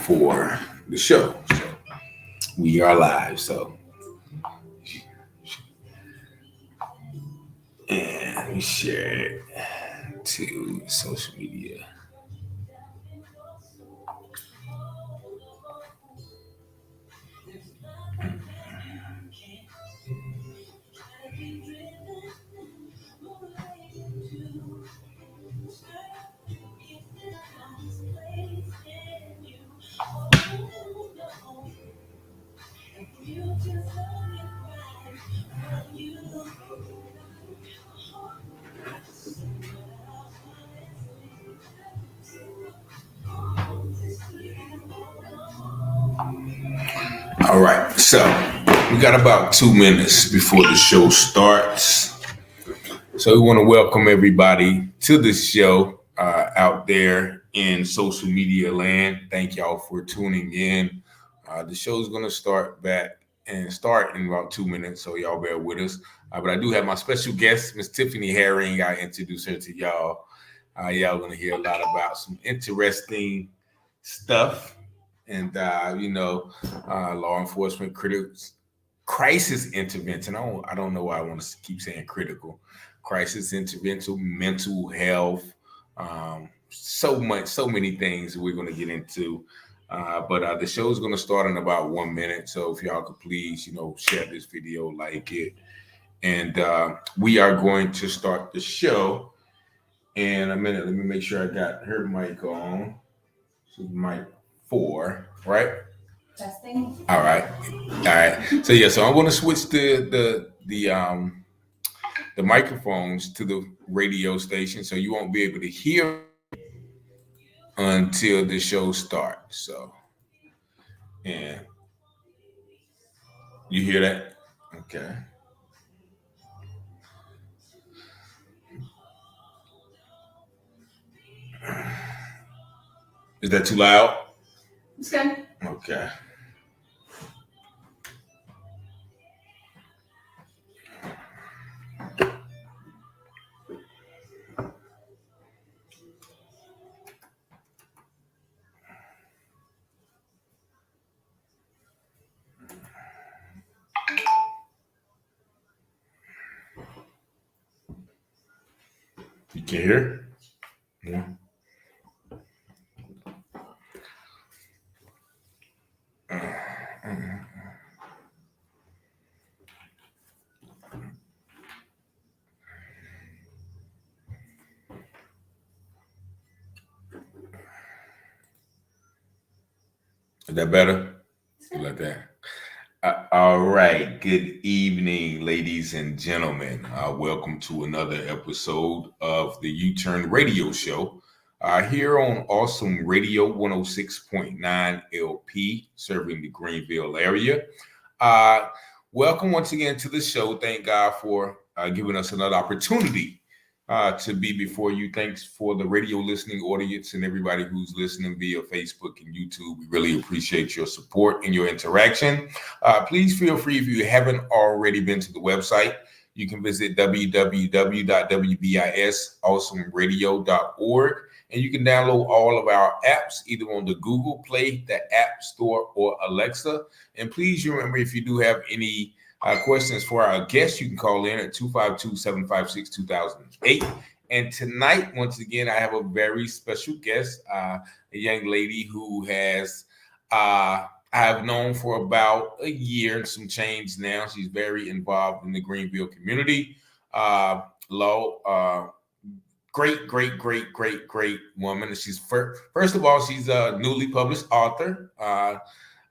for the show. So we are live. So and we share it to social media. All right, so we got about 2 minutes before the show starts. So we want to welcome everybody to the show out there in social media land. Thank y'all for tuning in. The show is going to start in about 2 minutes, so y'all bear with us. But I do have my special guest, Miss Tiffanie Herring. I introduce her to y'all. Y'all going to hear a lot about some interesting stuff and law enforcement crisis intervention. I don't know why I want to keep saying critical. Crisis intervention, mental health, so many things we're going to get into. But the show is going to start in about 1 minute. So if y'all could please, share this video, like it. And we are going to start the show in a minute. Let me make sure I got her mic on. So mic 4, right? Testing. All right. So I want to switch the microphones to the radio station, so you won't be able to hear until the show starts. So, and you hear that? Okay. Is that too loud? It's good. Okay. You can hear? Yeah. Is that better? Like that. All right. Good evening, ladies and gentlemen. Welcome to another episode of the U-Turn Radio Show here on Awesome Radio 106.9 LP, serving the Greenville area. Welcome once again to the show. Thank God for giving us another opportunity to be before you. Thanks for the radio listening audience and everybody who's listening via Facebook and YouTube. We really appreciate your support and your interaction. Please feel free, if you haven't already been to the website, you can visit www.wbisawesomeradio.org, and you can download all of our apps either on the Google Play, the App Store, or Alexa. And please remember, if you do have any questions for our guests, you can call in at 252-756-2008. And tonight, once again, I have a very special guest, a young lady who has I have known for about a year and some change now. She's very involved in the Greenville community. Great woman. She's first of all, she's a newly published author. I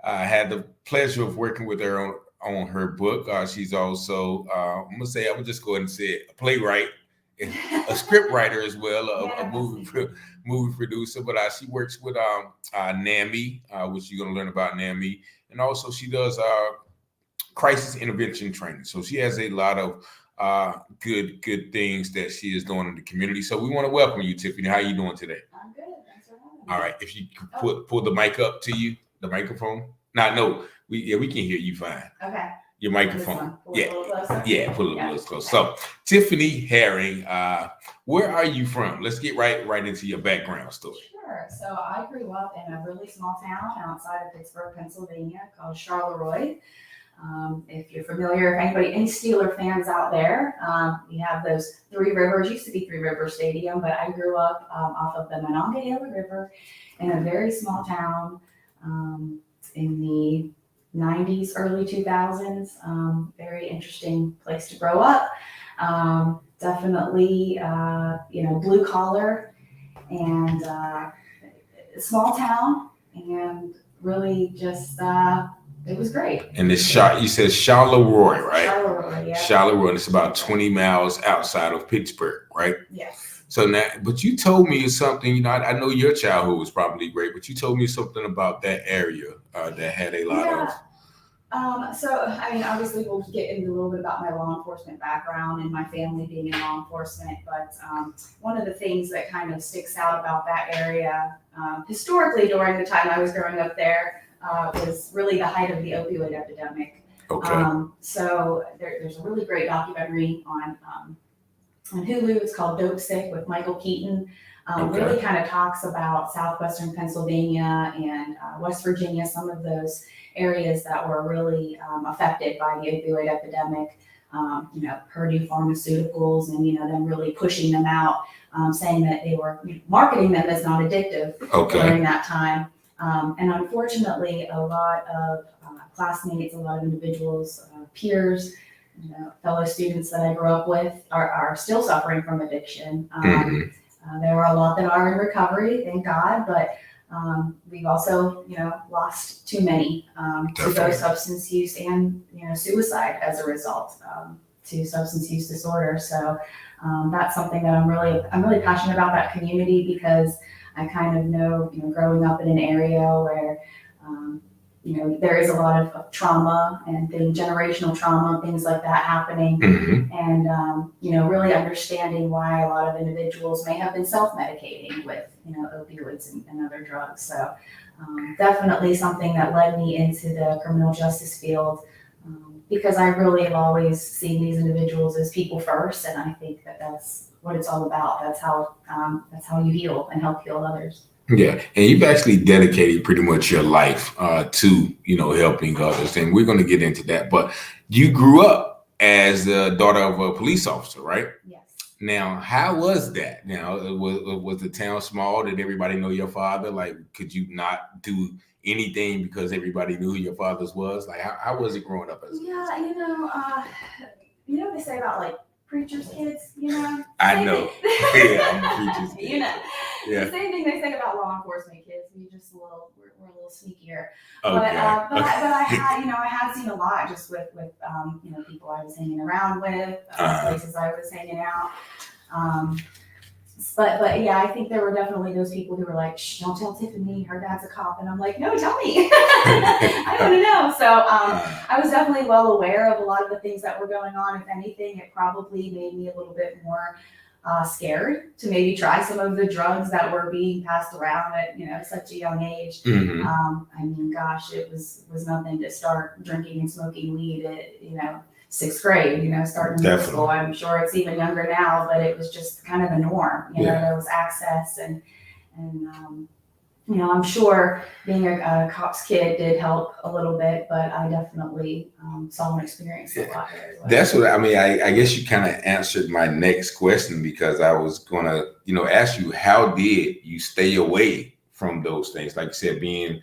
had the pleasure of working with her on her book. She's also, I'm gonna just go ahead and say it, a playwright, a script writer as well, a movie producer. But she works with NAMI, which you're gonna learn about NAMI, and also she does crisis intervention training. So she has a lot of good things that she is doing in the community. So we want to welcome you, Tiffanie. How are you doing today? I'm good. Thanks for having me. All right. If you could pull the mic up to you, the microphone. No, we can hear you fine. Okay. Your This microphone. one. Pull it Yeah. a little closer. Yeah, put it a Yeah. little close. So, Tiffanie Herring, where are you from? Let's get right into your background story. Sure. So I grew up in a really small town outside of Pittsburgh, Pennsylvania called Charleroi. If you're familiar, if any Steeler fans out there, we have those Three Rivers, used to be Three River Stadium, but I grew up off of the Monongahela River in a very small town in the 90s, early 2000s. Very interesting place to grow up. Definitely, blue collar and small town, and really just it was great. And it's you said Charleroi, right? Charleroi, yeah. Charleroi, and it's about 20 miles outside of Pittsburgh, right? Yes. So now, but you told me something, I know your childhood was probably great, but you told me something about that area that had a lot of. Obviously we'll get into a little bit about my law enforcement background and my family being in law enforcement, but one of the things that kind of sticks out about that area, historically during the time I was growing up there, was really the height of the opioid epidemic. Okay. So there's a really great documentary on Hulu. It's called Dope Sick with Michael Keaton. Really kind of talks about southwestern Pennsylvania and West Virginia, some of those areas that were really affected by the opioid epidemic. Purdue Pharmaceuticals and them really pushing them out, saying that they were marketing them as not addictive during that time. And unfortunately, a lot of classmates, a lot of individuals, peers, fellow students that I grew up with are still suffering from addiction. There are a lot that are in recovery, thank God, but we've also, lost too many to both substance use and, suicide as a result to substance use disorder. So that's something that I'm really passionate about, that community, because I kind of know, growing up in an area where, there is a lot of trauma and generational trauma, things like that happening. And, really understanding why a lot of individuals may have been self-medicating with, opioids and other drugs. So definitely something that led me into the criminal justice field, because I really have always seen these individuals as people first. And I think that that's what it's all about. That's how you heal and help heal others. Yeah, and you've actually dedicated pretty much your life to helping others, and we're going to get into that. But you grew up as the daughter of a police officer, right? Yes. Now, how was that? Now, was the town small? Did everybody know your father? Like, could you not do anything because everybody knew who your father was? Like, how was it growing up as? What they say about like preachers' kids, I know. Yeah, I'm a preacher's kid. The same thing they say about law enforcement kids. We're a little sneakier. Okay. But I had seen a lot just with people I was hanging around with, places I was hanging out. But yeah, I think there were definitely those people who were like, "Shh, don't tell Tiffany, her dad's a cop," and I'm like, "No, tell me." I want to know. So I was definitely well aware of a lot of the things that were going on. If anything, it probably made me a little bit more scared to maybe try some of the drugs that were being passed around at such a young age. Gosh, it was nothing to start drinking and smoking weed at 6th grade, starting middle school. I'm sure it's even younger now, but it was just kind of the norm. There was access and I'm sure being a cop's kid did help a little bit, but I definitely saw and experienced a lot there as well. That's what I guess you kind of answered my next question, because I was going to, ask you, how did you stay away from those things? Like you said, being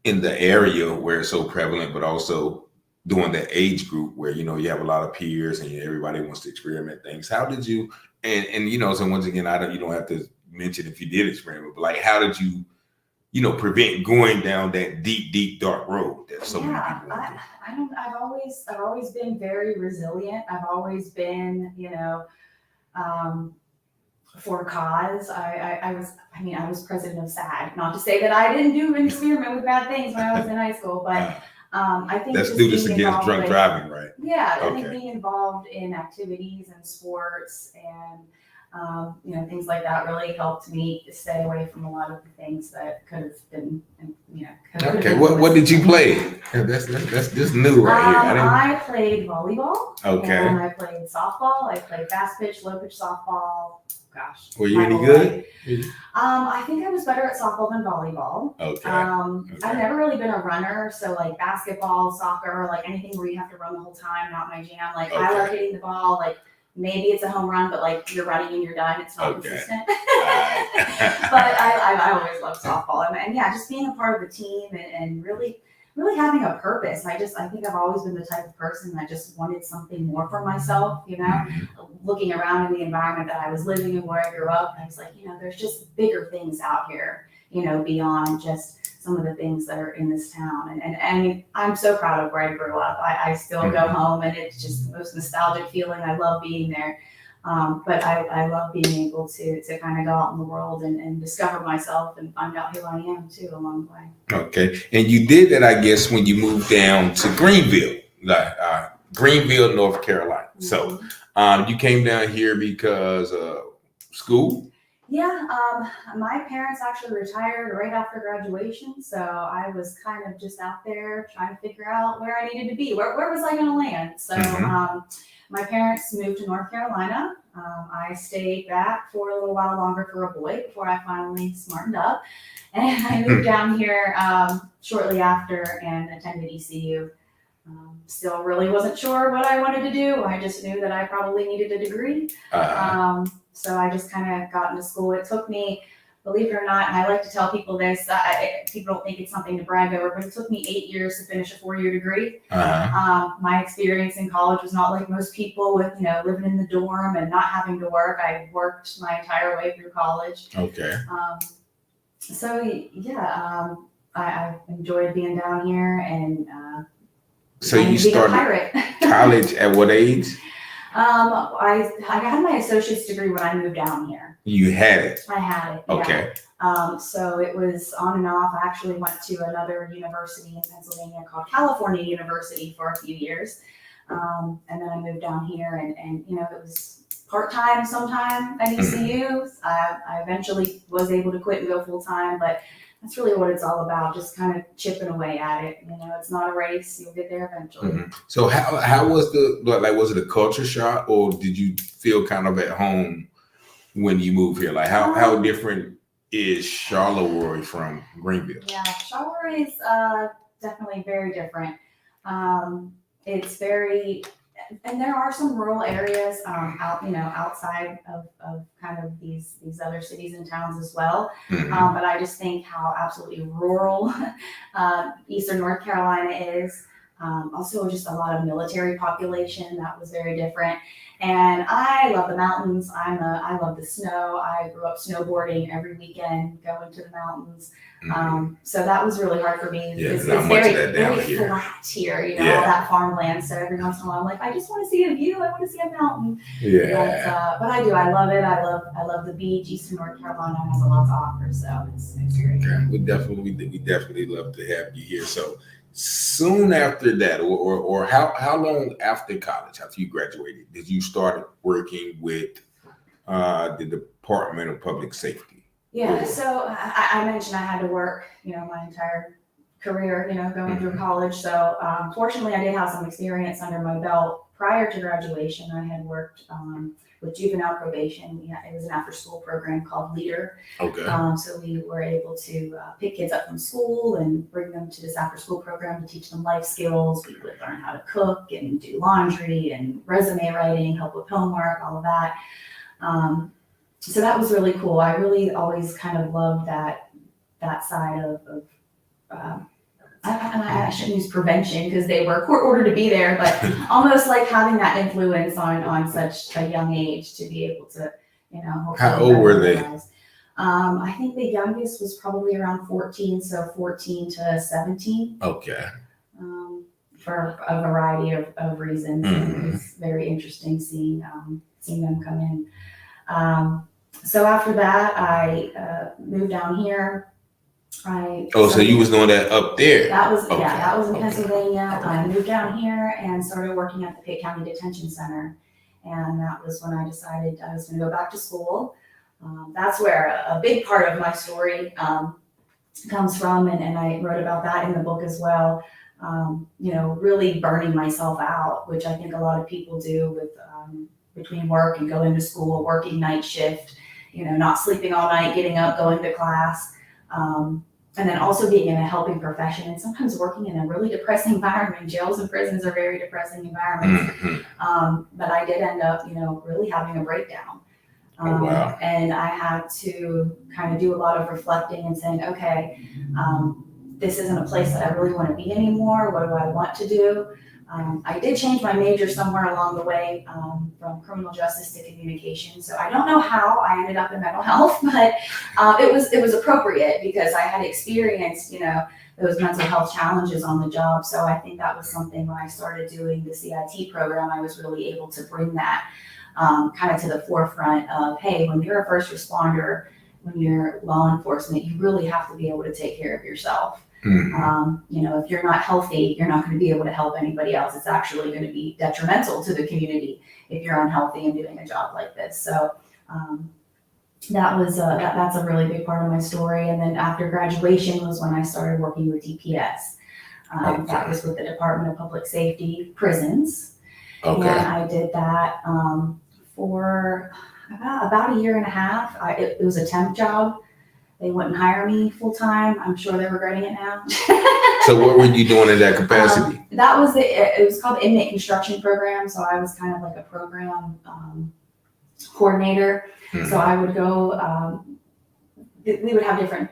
in the area where it's so prevalent, but also doing the age group where, you have a lot of peers and everybody wants to experiment things. How did you, so once again, you don't have to mention if you did experiment, but like, how did you, prevent going down that deep, dark road that so many people want to? I've always been very resilient. I've always been, for a cause. I was president of SAG. Not to say that I didn't do an experiment with bad things when I was in high school, but I think let's do this against drunk driving, right? Yeah, I think being involved in activities and sports and things like that really helped me stay away from a lot of the things that could have been, Okay, what did you play? That's just new right here. I played volleyball. Okay. And I played softball. I played fast pitch, low pitch softball. Gosh. Were you any good? I think I was better at softball than volleyball. Okay. I've never really been a runner, so like basketball, soccer, like anything where you have to run the whole time, not my jam. Like I love hitting the ball, like maybe it's a home run, but like you're running and you're done. It's not consistent. But I always loved softball, and yeah, just being a part of the team and really having a purpose. I think I've always been the type of person that just wanted something more for myself, you know, looking around in the environment that I was living in where I grew up. I was like, you know, there's just bigger things out here, you know, beyond just some of the things that are in this town. And I'm so proud of where I grew up. I still go home and it's just the most nostalgic feeling. I love being there. But I love being able to kind of go out in the world and discover myself and find out who I am too along the way. Okay. And you did that, I guess, when you moved down to Greenville, Greenville, North Carolina. So you came down here because of school? Yeah, my parents actually retired right after graduation, so I was kind of just out there trying to figure out where I needed to be. Where was I going to land? So my parents moved to North Carolina. I stayed back for a little while longer for a boy before I finally smartened up, and I moved down here shortly after and attended ECU. Still really wasn't sure what I wanted to do. I just knew that I probably needed a degree. So I just kind of got into school. It took me, believe it or not, and I like to tell people this, people don't think it's something to brag over, but it took me 8 years to finish a 4-year degree. My experience in college was not like most people with, you know, living in the dorm and not having to work. I worked my entire way through college. Okay. So yeah, I enjoyed being down here and so you started college at what age? I had my associate's degree when I moved down here. You had it? I had it. Okay. Yeah. So it was on and off. I actually went to another university in Pennsylvania called California University for a few years. And then I moved down here and you know, it was part-time sometime at ECU. I eventually was able to quit and go full-time, but that's really what it's all about, just kind of chipping away at it. You know, it's not a race. You'll get there eventually. So how was was it a culture shock, or did you feel kind of at home when you moved here? Like how different is Charleroi from Greenville? Yeah, Charleroi is definitely very different. It's very, and there are some rural areas outside of kind of these other cities and towns as well. But I just think how absolutely rural Eastern North Carolina is. Also just a lot of military population. That was very different. And I love the mountains. I love the snow. I grew up snowboarding every weekend, going to the mountains. So that was really hard for me. Yeah, it's very flat here, you know, all that farmland. So every once in a while, I'm like, I just want to see a view. I want to see a mountain. Yeah. But I do. I love it. I love the beach. Eastern North Carolina has a lot to offer, so it's great. Okay. We definitely love to have you here. So soon after that, or how long after college, after you graduated, did you start working with the Department of Public Safety? Yeah, so I mentioned I had to work, you know, my entire career, you know, going through college. So fortunately, I did have some experience under my belt. Prior to graduation, I had worked with juvenile probation. Yeah, it was an after-school program called Leader. Okay. So we were able to pick kids up from school and bring them to this after-school program to teach them life skills. We would learn how to cook and do laundry and resume writing, help with homework, all of that. So that was really cool. I really always kind of loved that side of I shouldn't use prevention because they were court ordered to be there, but almost like having that influence on such a young age to be able to, you know. How old were they? I think the youngest was probably around 14, so 14 to 17. Okay. For a variety of reasons. It was very interesting seeing them come in. So after that, I moved down here. So you was doing that up there? That was in Pennsylvania. I moved down here and started working at the Pitt County Detention Center, and that was when I decided I was going to go back to school. That's where a big part of my story comes from, and I wrote about that in the book as well. really burning myself out, which I think a lot of people do with between work and going to school, working night shift, not sleeping all night, getting up, going to class. And then also being in a helping profession and sometimes working in a really depressing environment. Jails and prisons are very depressing environments. But I did end up, really having a breakdown. Wow. And I had to kind of do a lot of reflecting and saying, okay, this isn't a place that I really want to be anymore. What do I want to do? I did change my major somewhere along the way from criminal justice to communication. So I don't know how I ended up in mental health, but it was appropriate because I had experienced, those mental health challenges on the job. So I think that was something when I started doing the CIT program, I was really able to bring that kind of to the forefront of, hey, when you're a first responder, when you're law enforcement, you really have to be able to take care of yourself. If you're not healthy, you're not going to be able to help anybody else. It's actually going to be detrimental to the community if you're unhealthy and doing a job like this. So that's a really big part of my story. And then after graduation was when I started working with DPS. That was with the Department of Public Safety prisons. Okay. And I did that for about a year and a half. It was a temp job. They wouldn't hire me full time. I'm sure they're regretting it now. So what were you doing in that capacity? It was called the Inmate Construction Program. So I was kind of like a program coordinator. So I would go, we would have different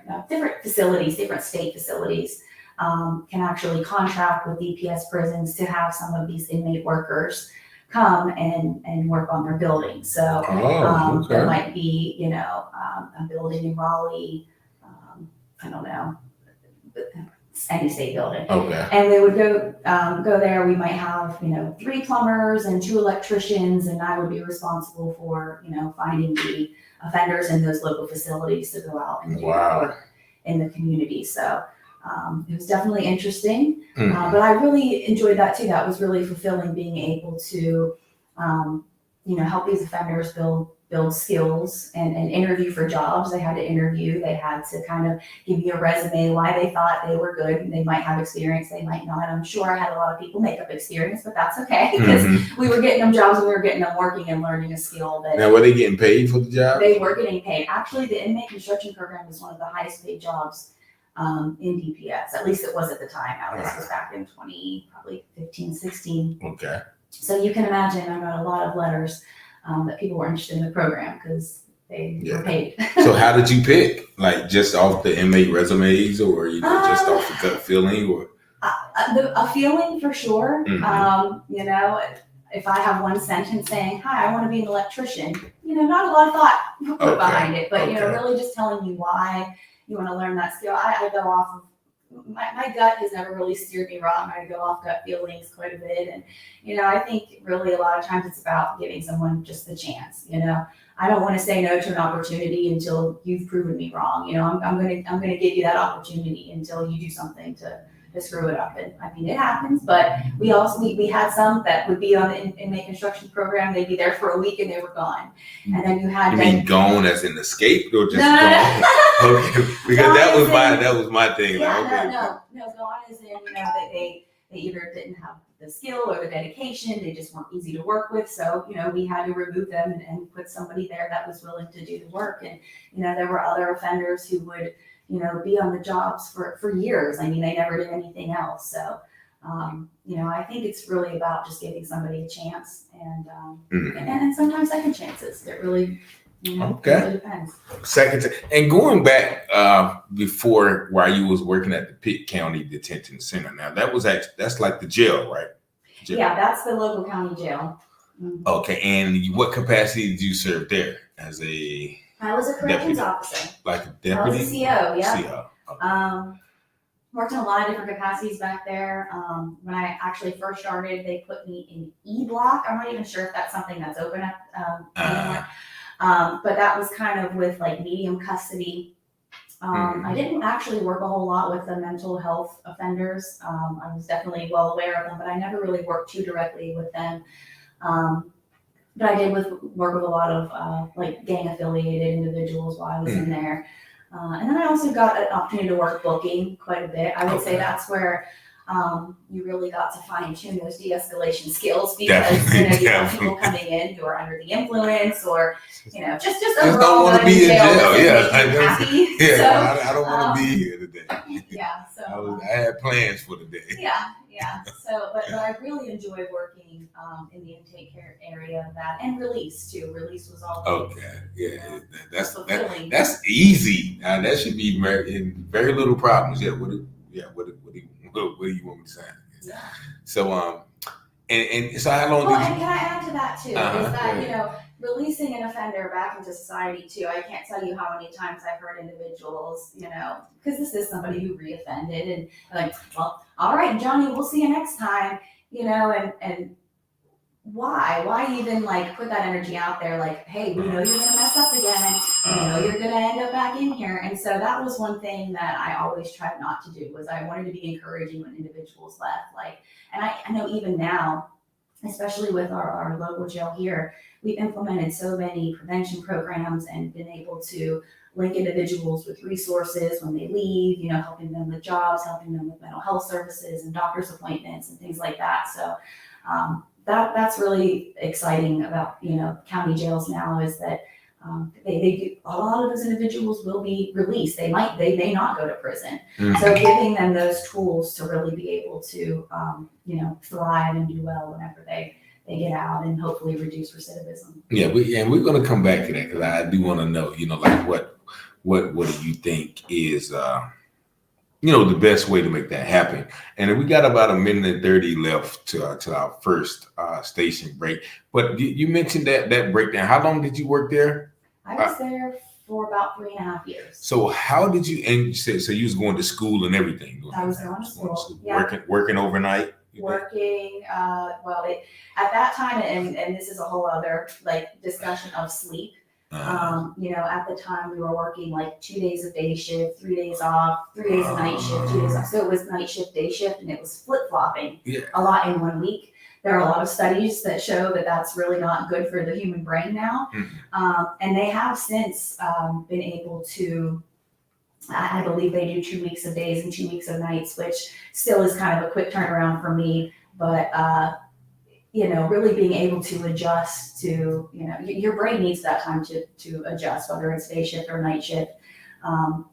facilities, different state facilities can actually contract with DPS prisons to have some of these inmate workers come and work on their buildings. So there might be, a building in Raleigh, I don't know, any state building. Okay. And they would go there. We might have, 3 plumbers and 2 electricians, and I would be responsible for, finding the offenders in those local facilities to go out and do work in the community. So it was definitely interesting, but I really enjoyed that too. That was really fulfilling, being able to, help these offenders build skills and interview for jobs. They had to interview. They had to kind of give me a resume, why they thought they were good. They might have experience, they might not. I'm sure I had a lot of people make up experience, but that's okay because we were getting them jobs and we were getting them working and learning a skill. That now, were they getting paid for the job? They were getting paid. Actually, the inmate construction program is one of the highest paid jobs in DPS. At least it was at the time. Now this was back in 2015, 16. Okay. So you can imagine I got a lot of letters that people were interested in the program because they were paid. So how did you pick? Like just off the inmate resumes, or just off the gut feeling, or a feeling for sure. If I have one sentence saying, "Hi, I want to be an electrician," not a lot of thought put behind it, but really just telling me why you want to learn that skill. I go off of my gut has never really steered me wrong. I go off gut feelings quite a bit. And, I think really a lot of times it's about giving someone just the chance. I don't want to say no to an opportunity until you've proven me wrong. I'm going to give you that opportunity until you do something to screw it up. And I mean, it happens, but we had some that would be on the inmate construction program. They'd be there for a week and they were gone. And then you mean gone as in escaped or just gone? No. Okay. Because that was my thing. Yeah, no, gone as in, they either didn't have the skill or the dedication. They just weren't easy to work with. So, we had to remove them and put somebody there that was willing to do the work. And, there were other offenders who would, be on the jobs for years. I mean, they never did anything else. So, I think it's really about just giving somebody a chance and sometimes second chances. It really, it really depends. And going back before while you was working at the Pitt County Detention Center. Now that's like the jail, right? Jail. Yeah, that's the local county jail. Okay, and what capacity did you serve there? I was a corrections officer. Like a deputy? I was a CO, yeah. CO. Okay. Worked in a lot of different capacities back there. When I actually first started, they put me in E block. I'm not even sure if that's something that's open anymore. But that was kind of with like medium custody. I didn't actually work a whole lot with the mental health offenders. I was definitely well aware of them, but I never really worked too directly with them. But I did work with a lot of like gang affiliated individuals while I was in there. And then I also got an opportunity to work booking quite a bit. I would say that's where you really got to fine tune those de-escalation skills because you have people coming in who are under the influence or just overall don't want to be in jail. Yeah, happy. Yeah, so, I don't want to be here today. Yeah, so I had plans for the day. Yeah. So, but I really enjoy working in the intake care area of that and release too. Release was all okay. Yeah, that's easy. That should be very little problems. Yeah. What do you want me to say? Yeah. So and so how long did you? and can I add to that too? Is that releasing an offender back into society too. I can't tell you how many times I've heard individuals, because this is somebody who reoffended and like, well, all right, Johnny, we'll see you next time, and why even like put that energy out there? Like, hey, we know you're gonna mess up again. We know you're gonna end up back in here. And so that was one thing that I always tried not to do was I wanted to be encouraging when individuals left. Like, and I know even now, especially with our local jail here, we've implemented so many prevention programs and been able to link individuals with resources when they leave, helping them with jobs, helping them with mental health services and doctor's appointments and things like that. So that's really exciting about, county jails now is that they do, a lot of those individuals will be released. They may not go to prison. Mm-hmm. So giving them those tools to really be able to, thrive and do well whenever they get out and hopefully reduce recidivism. Yeah, we're going to come back to that because I do want to know, like what do you think is, the best way to make that happen? And we got about 1:30 left to our first station break. But you mentioned that breakdown. How long did you work there? I was there for about 3.5 years. So how did you? And you said so you was going to school and everything. I was going to school. Yeah. Working overnight. At that time, and this is a whole other discussion of sleep. At the time we were working 2 days of day shift, 3 days off, 3 days of night shift, 2 days off. So it was night shift, day shift, and it was flip-flopping a lot in 1 week. There are a lot of studies that show that that's really not good for the human brain now. Mm-hmm. And they have since been able to, I believe they do 2 weeks of days and 2 weeks of nights, which still is kind of a quick turnaround for me. But really being able to adjust to, your brain needs that time to adjust, whether it's day shift or night shift.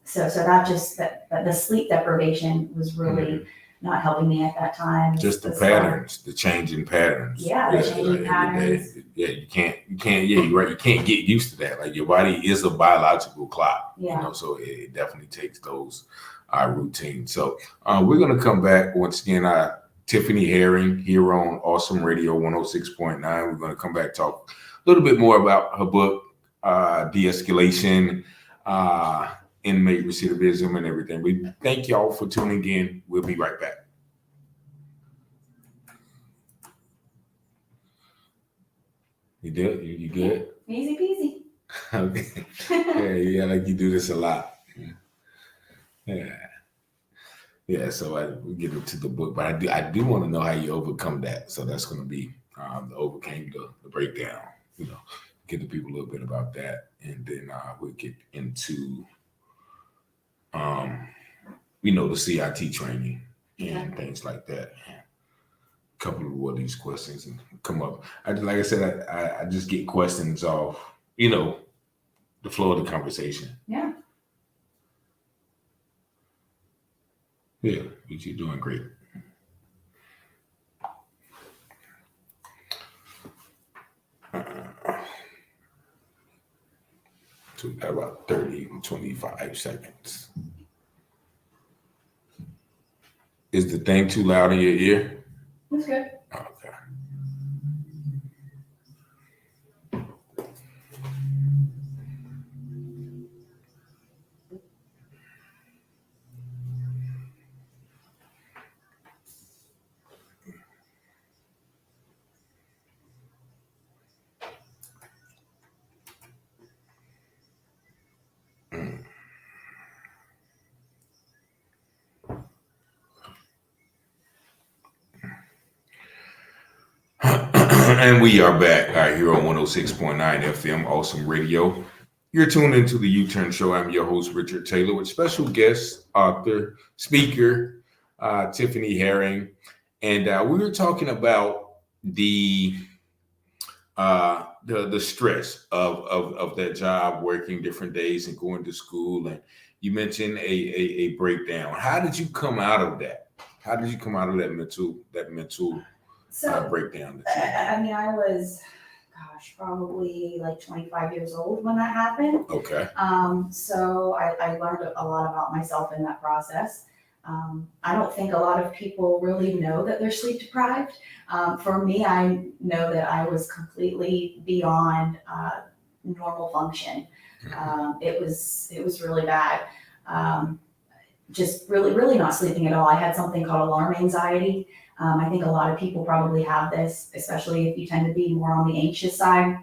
So that the sleep deprivation was really not helping me at that time. Just the patterns, the changing patterns. Yeah, the changing patterns. Yeah, you can't. Yeah, you're right. You can't get used to that. Like your body is a biological clock. Yeah. So it definitely takes those routines. So we're gonna come back once again. Tiffanie Herring here on Awesome Radio 106.9. We're going to come back talk a little bit more about her book, De-escalate, inmate recidivism and everything. We thank y'all for tuning in. We'll be right back. You good? You good? Easy peasy. Okay. Yeah, like you do this a lot. Yeah. Yeah, so we get into the book, but I do want to know how you overcome that. So that's going to be overcame the breakdown. Get the people a little bit about that, and then we'll get into the CIT training and things like that. A couple of these questions and come up. Like I said, I just get questions off the flow of the conversation. Yeah. Yeah, but you're doing great. So we got about 30 and 25 seconds. Is the thing too loud in your ear? That's good. Okay. And we are back here on 106.9 FM, Awesome Radio. You're tuned into the U-Turn Show. I'm your host, Richard Taylor, with special guest, author, speaker, Tiffanie Herring, and we were talking about the stress of that job, working different days and going to school, and you mentioned a breakdown. How did you come out of that? How did you come out of that mental breakdown? I mean, I was, gosh, probably like 25 years old when that happened. Okay. So I learned a lot about myself in that process. I don't think a lot of people really know that they're sleep deprived. For me, I know that I was completely beyond normal function. It was really bad. Just really not sleeping at all. I had something called alarm anxiety. I think a lot of people probably have this, especially if you tend to be more on the anxious side.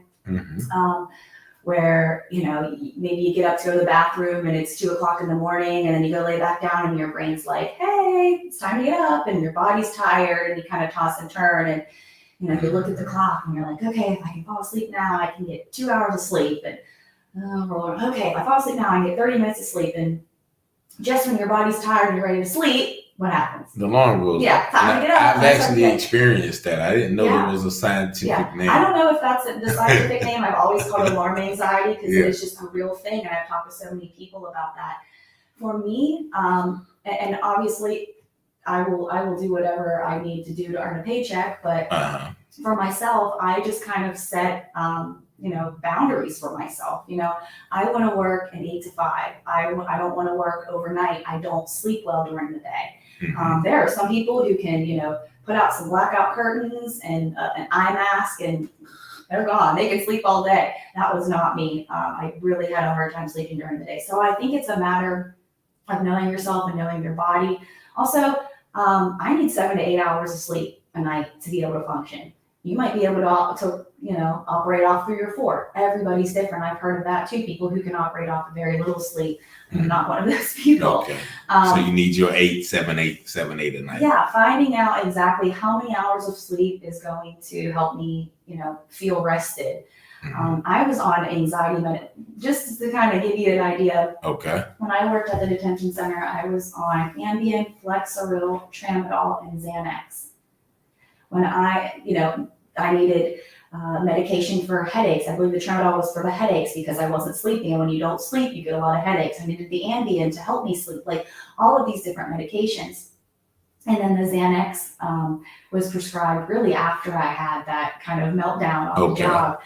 Where, maybe you get up to go to the bathroom and it's 2:00 in the morning, and then you go lay back down and your brain's like, hey, it's time to get up, and your body's tired, and you kind of toss and turn, and you look at the clock and you're like, okay, if I can fall asleep now, I can get 2 hours of sleep, and okay, if I fall asleep now, I can get 30 minutes of sleep, and just when your body's tired and you're ready to sleep, what happens? The alarm goes. Yeah, time to get up. I've actually experienced that. I didn't know there was a scientific name. I don't know if that's the scientific name. I've always called it alarm anxiety because it is just a real thing, and I've talked to so many people about that. For me, and obviously, I will do whatever I need to do to earn a paycheck. But for myself, I just kind of set boundaries for myself. I want to work an 8 to 5. I don't want to work overnight. I don't sleep well during the day. There are some people who can, put out some blackout curtains and an eye mask, and they're gone. They can sleep all day. That was not me. I really had a hard time sleeping during the day. So I think it's a matter of knowing yourself and knowing your body. Also, I need 7 to 8 hours of sleep a night to be able to function. You might be able to operate off 3 or 4. Everybody's different. I've heard of that too. People who can operate off of very little sleep. I'm not one of those people. Okay. So you need your 7, 8 a night. Yeah, finding out exactly how many hours of sleep is going to help me, feel rested. I was on anxiety just to kind of give you an idea. Okay. When I worked at the detention center, I was on Ambien, Flexeril, Tramadol, and Xanax. When I needed medication for headaches. I believe the Tramadol was for the headaches because I wasn't sleeping. And when you don't sleep, you get a lot of headaches. I needed the Ambien to help me sleep, like all of these different medications. And then the Xanax was prescribed really after I had that kind of meltdown on the job,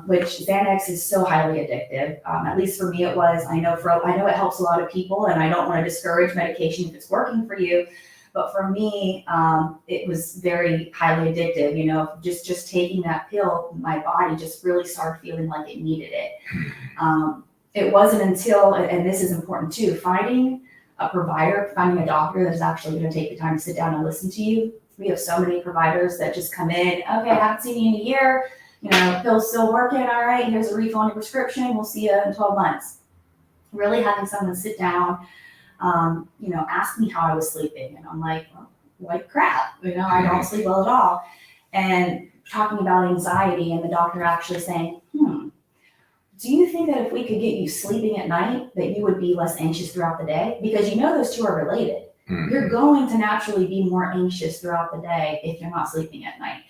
which Xanax is so highly addictive. At least for me it was. I know it helps a lot of people, and I don't want to discourage medication if it's working for you. But for me, it was very highly addictive. Just taking that pill, my body just really started feeling like it needed it. It wasn't until, and this is important too, finding a provider, finding a doctor that's actually going to take the time to sit down and listen to you. We have so many providers that just come in, okay, I haven't seen you in a year, pill's still working, all right, here's a refill on your prescription, we'll see you in 12 months. Really having someone sit down, ask me how I was sleeping. And I'm like, well, like crap, I don't sleep well at all. And talking about anxiety, and the doctor actually saying, do you think that if we could get you sleeping at night, that you would be less anxious throughout the day? Because those two are related. You're going to naturally be more anxious throughout the day if you're not sleeping at night.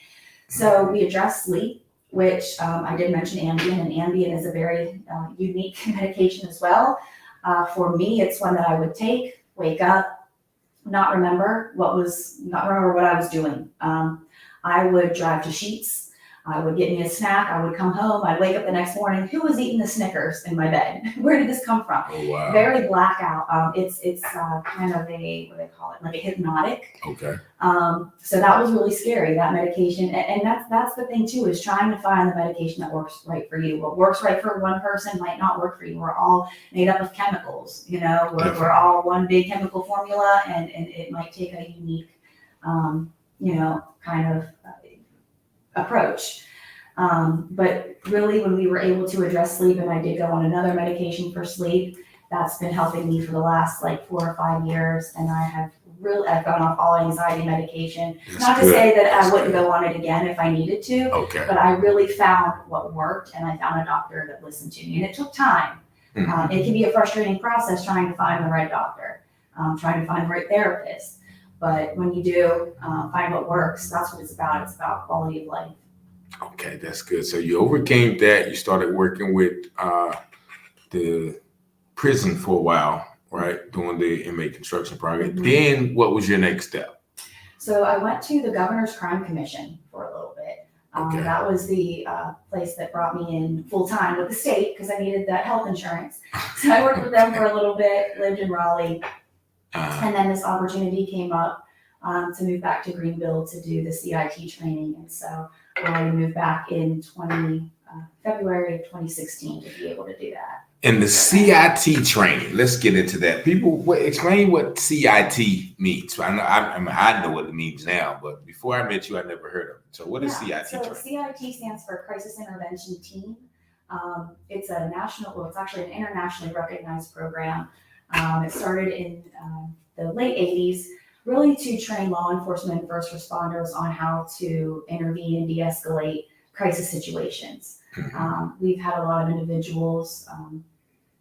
So we address sleep, which I did mention Ambien, and Ambien is a very unique medication as well. For me, it's one that I would take, wake up, not remember what I was doing. I would drive to Sheetz. I would get me a snack. I would come home. I'd wake up the next morning. Who was eating the Snickers in my bed? Where did this come from? Oh, wow. Very blackout. It's kind of what do they call it? Like a hypnotic. Okay. So that was really scary, that medication. And that's the thing too, is trying to find the medication that works right for you. What works right for one person might not work for you. We're all made up of chemicals, we're all one big chemical formula, and it might take a unique, kind of approach. But really, when we were able to address sleep, and I did go on another medication for sleep, that's been helping me for the last 4 or 5 years. And I've gone off all anxiety medication. Not to say that I wouldn't go on it again if I needed to, but I really found what worked, and I found a doctor that listened to me. And it took time. It can be a frustrating process trying to find the right doctor, trying to find the right therapist. But when you do find what works, that's what it's about. It's about quality of life. Okay, that's good. So you overcame that. You started working with the prison for a while, right? Doing the inmate construction project. Mhm. Then what was your next step? So I went to the Governor's Crime Commission for a little bit. Okay. That was the place that brought me in full time with the state because I needed that health insurance. So I worked with them for a little bit, lived in Raleigh, and then this opportunity came up to move back to Greenville to do the CIT training. And so I moved back in February of 2016 to be able to do that. And the CIT training, let's get into that. People, explain what CIT means. I know what it means now, but before I met you, I never heard of it. So what is CIT so training? CIT stands for Crisis Intervention Team. It's a it's actually an internationally recognized program. It started in the late 80s, really to train law enforcement and first responders on how to intervene and de-escalate crisis situations. We've had a lot of individuals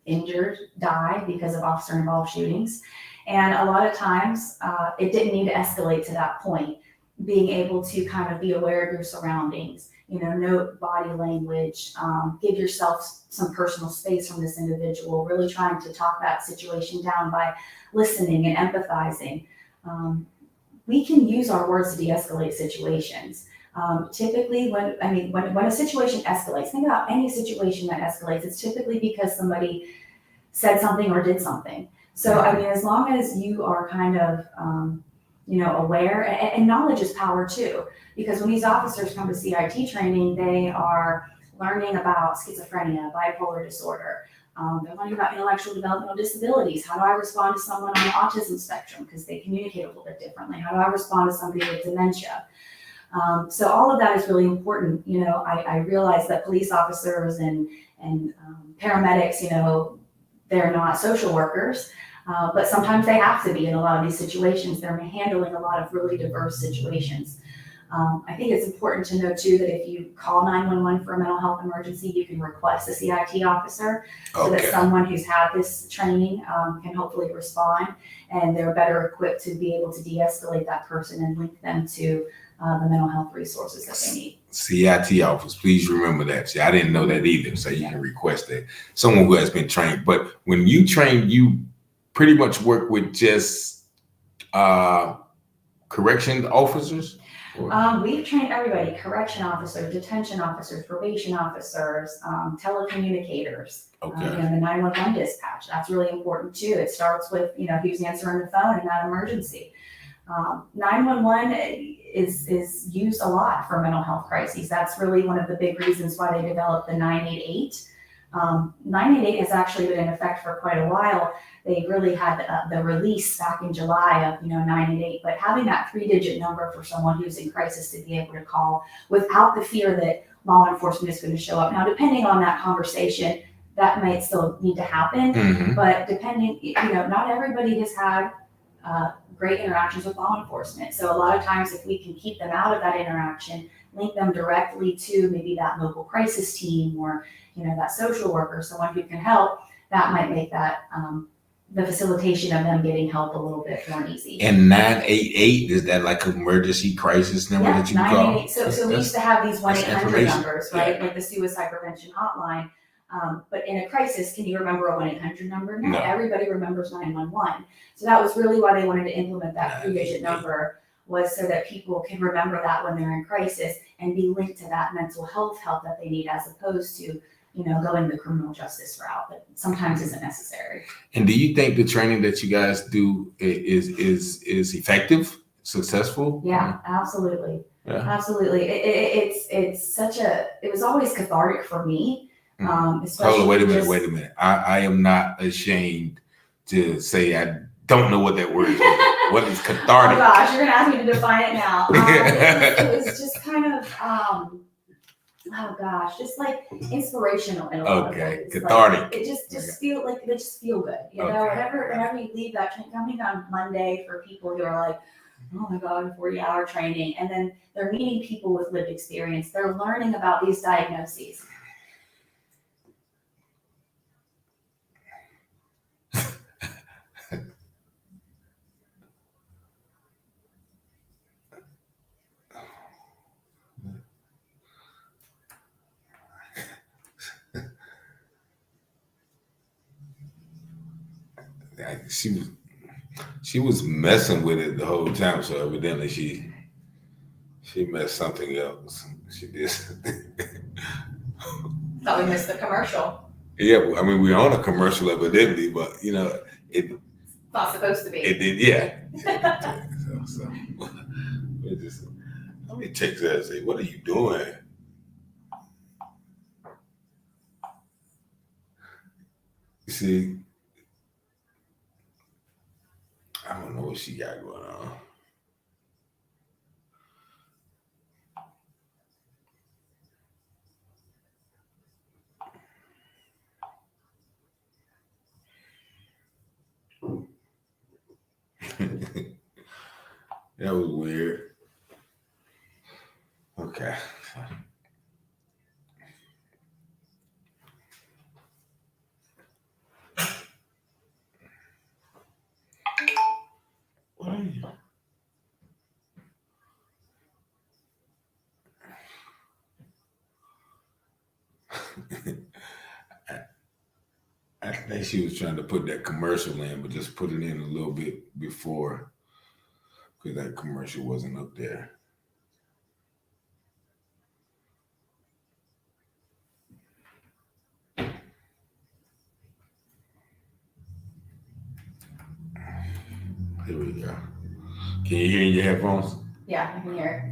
injured, die because of officer-involved shootings. And a lot of times, it didn't need to escalate to that point. Being able to kind of be aware of your surroundings, note body language, give yourself some personal space from this individual, really trying to talk that situation down by listening and empathizing. We can use our words to de-escalate situations. Typically, when a situation escalates, think about any situation that escalates, it's typically because somebody said something or did something. So, as long as you are kind of, aware, and knowledge is power too, because when these officers come to CIT training, they are learning about schizophrenia, bipolar disorder. They're learning about intellectual developmental disabilities. How do I respond to someone on the autism spectrum? Because they communicate a little bit differently. How do I respond to somebody with dementia? So all of that is really important. I realize that police officers and paramedics, they're not social workers, but sometimes they have to be in a lot of these situations. They're handling a lot of really diverse situations. I think it's important to know too that if you call 911 for a mental health emergency, you can request a CIT officer so that someone who's had this training can hopefully respond, and they're better equipped to be able to de-escalate that person and link them to the mental health resources that they need. CIT office, please remember that. See, I didn't know that either, so you can request that. Someone who has been trained. But when you train, you pretty much work with just correction officers? We've trained everybody: correction officers, detention officers, probation officers, telecommunicators, the 911 dispatch. That's really important too. It starts with, who's answering the phone in that emergency. 911 is used a lot for mental health crises. That's really one of the big reasons why they developed the 988. 988 has actually been in effect for quite a while. They really had the release back in July of 988, but having that 3-digit number for someone who's in crisis to be able to call without the fear that law enforcement is going to show up. Now, depending on that conversation, that might still need to happen, but depending, not everybody has had great interactions with law enforcement. So a lot of times, if we can keep them out of that interaction, link them directly to maybe that local crisis team or that social worker, someone who can help, that might make that the facilitation of them getting help a little bit more easy. And 988, is that like an emergency crisis number that you call? So we used to have these 1-800 numbers, right? Like the suicide prevention hotline. But in a crisis, can you remember a 1-800 number? No, everybody remembers 911. So that was really why they wanted to implement that 3-digit number, was so that people can remember that when they're in crisis and be linked to that mental health help that they need, as opposed to going the criminal justice route that sometimes isn't necessary. And do you think the training that you guys do is effective, successful? Yeah, absolutely. Yeah. Absolutely. It was always cathartic for me. Hold on, wait a minute. I am not ashamed to say I don't know what that word is. What is cathartic? Oh gosh, you're gonna ask me to define it now. It was just kind of just like inspirational in a lot of ways. Cathartic. Like, it just feel like they just feel good. Whenever you leave that training, coming on Monday for people who are like, oh my God, 40-hour training, and then they're meeting people with lived experience. They're learning about these diagnoses. she was messing with it the whole time. So evidently she messed something else. She did. Thought we missed the commercial. Yeah, I mean we're on a commercial evidently, but it. Not supposed to be. It did, yeah. So it just, let me text her and say, "What are you doing?" You see, I don't know what she got going on. That was weird. Okay. What are you? I think she was trying to put that commercial in, but just put it in a little bit before, because that commercial wasn't up there. Here we go. Can you hear in your headphones? Yeah, I can hear it.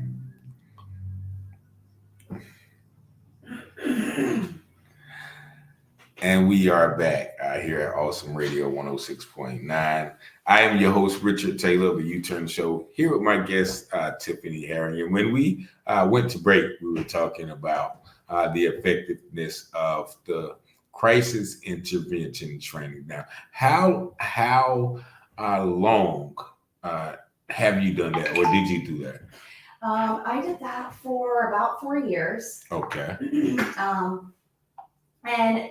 And we are back here at Awesome Radio 106.9. I am your host, Richard Taylor of the U-Turn Show, here with my guest, Tiffanie Herring. And when we went to break, we were talking about the effectiveness of the crisis intervention training. Now, how long have you done that, or did you do that? I did that for about 4 years. Okay. And,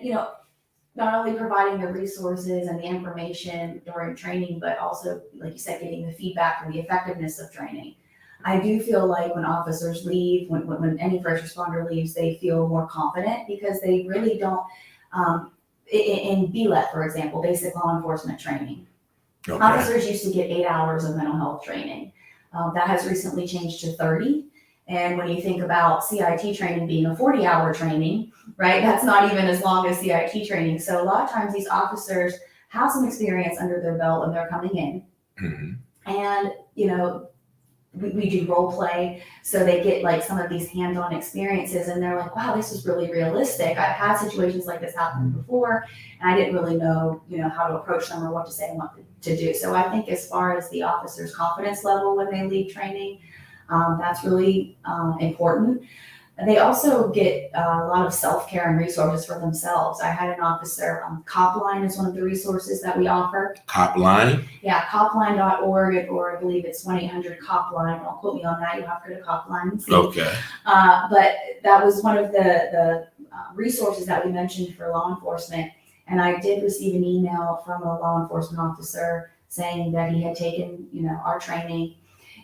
not only providing the resources and the information during training, but also, like you said, getting the feedback and the effectiveness of training. I do feel like when officers leave, when any first responder leaves, they feel more confident because they really don't, in BLET, for example, basic law enforcement training. Okay. Officers used to get 8 hours of mental health training. That has recently changed to 30. And when you think about CIT training being a 40-hour training, right, that's not even as long as CIT training. So a lot of times these officers have some experience under their belt when they're coming in. Mm-hmm. And, we do role play. So they get like some of these hands-on experiences and they're like, wow, this is really realistic. I've had situations like this happen before and I didn't really know, how to approach them or what to say and what to do. So I think as far as the officer's confidence level when they leave training, that's really important. They also get a lot of self-care and resources for themselves. I had an officer, Copline is one of the resources that we offer. Copline? Yeah, copline.org, or I believe it's 1-800-COPLINE. Don't quote me on that. You'll have to go to Copline and see. Okay. But that was one of the resources that we mentioned for law enforcement. And I did receive an email from a law enforcement officer saying that he had taken, our training.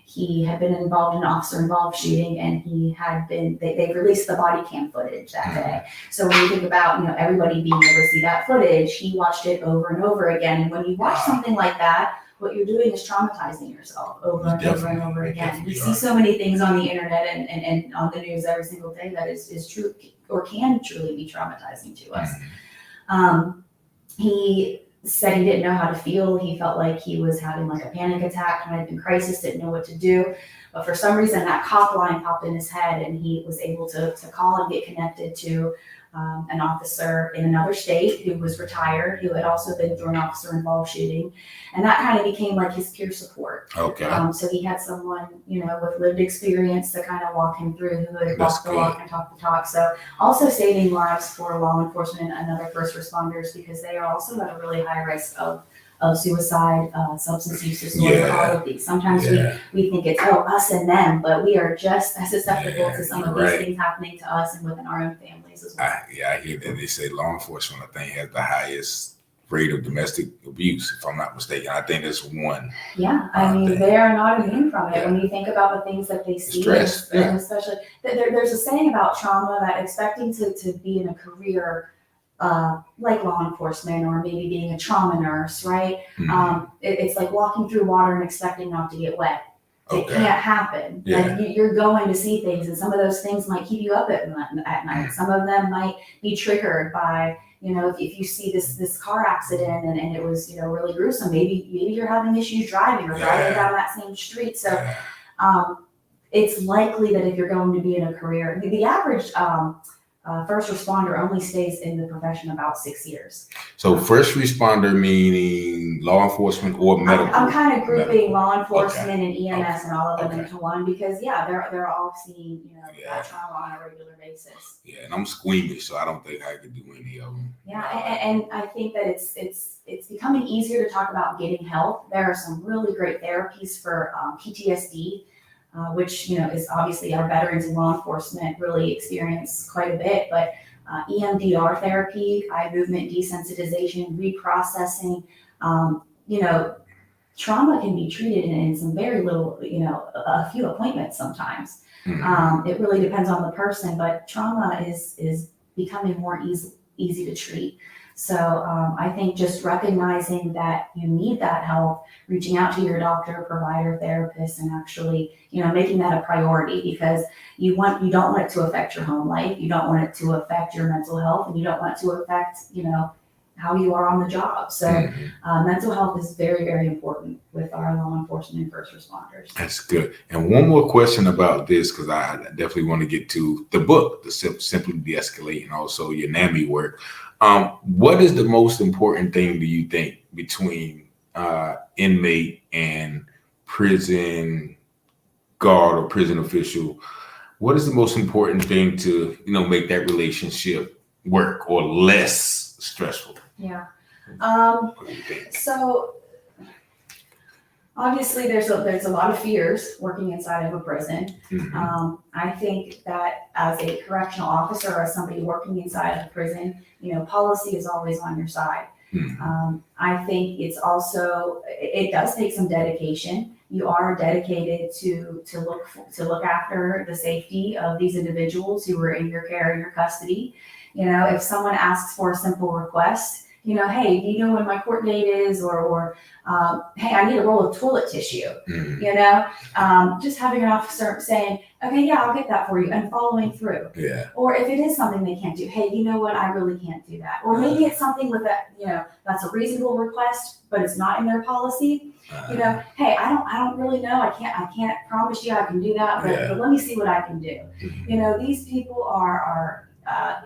He had been involved in an officer-involved shooting, and he had been. They released the body cam footage that day. So when you think about everybody being able to see that footage, he watched it over and over again. And when you watch something like that, what you're doing is traumatizing yourself over and over and over again. We see so many things on the internet and on the news every single day that is true or can truly be traumatizing to us. He said he didn't know how to feel. He felt like he was having like a panic attack, kind of in crisis, didn't know what to do. But for some reason that cop line popped in his head and he was able to call and get connected to an officer in another state who was retired, who had also been through an officer-involved shooting. And that kind of became like his peer support. Okay. So he had someone, with lived experience to kind of walk him through, who would walk the walk and talk the talk. So also saving lives for law enforcement and other first responders, because they are also at a really high risk of suicide, substance use disorder, all of these. Sometimes we think it's, us and them, but we are just as susceptible to some of these things happening to us and within our own families as well. I hear that. They say law enforcement, I think, has the highest rate of domestic abuse, if I'm not mistaken. I think that's one. Yeah, they are not immune from it. When you think about the things that they see, stress, and especially, there's a saying about trauma that expecting to be in a career like law enforcement or maybe being a trauma nurse, right? Mhm. It's like walking through water and expecting not to get wet. It Okay. can't happen. Yeah. Like you're going to see things, and some of those things might keep you up at night. Some of them might be triggered by, if you see this car accident and it was, really gruesome. Maybe you're having issues driving or driving down that same street. So Yeah. it's likely that if you're going to be in a career, the average first responder only stays in the profession about 6 years. So first responder meaning law enforcement or medical? I'm kind of grouping medical. law enforcement and EMS Okay. and all of them Okay. into one because they're all seeing Yeah. that trauma on a regular basis. Yeah, and I'm squeamish, so I don't think I could do any of them. Yeah, and I think that it's becoming easier to talk about getting help. There are some really great therapies for PTSD. Which is obviously our veterans in law enforcement really experience quite a bit, but EMDR therapy, eye movement desensitization, reprocessing, trauma can be treated in some very little, a few appointments sometimes. Mhm. It really depends on the person, but trauma is becoming more easy to treat. So I think just recognizing that you need that help, reaching out to your doctor, provider, therapist, and actually, making that a priority because you don't want it to affect your home life, you don't want it to affect your mental health, and you don't want it to affect, how you are on the job. So Mhm. mental health is very, very important with our law enforcement and first responders. That's good. And one more question about this, because I definitely want to get to the book, the Simply De-escalate, and also your NAMI work. What is the most important thing do you think between inmate and prison guard or prison official? What is the most important thing to make that relationship work or less stressful? Yeah. What do you think? So obviously there's a lot of fears working inside of a prison. Mhm. I think that as a correctional officer or as somebody working inside of a prison, policy is always on your side. Mhm. I think it's also, it does take some dedication. You are dedicated to look after the safety of these individuals who are in your care and your custody. If someone asks for a simple request, hey, do you know when my court date is, or hey, I need a roll of toilet tissue. Mhm. Just having an officer saying, okay, yeah, I'll get that for you, and following through. Yeah. Or if it is something they can't do, hey, you know what, I really can't do that. Or maybe it's something with that, that's a reasonable request, but it's not in their policy. Hey, I don't really know. I can't promise you I can do that, but let me see what I can do. Mhm. These people are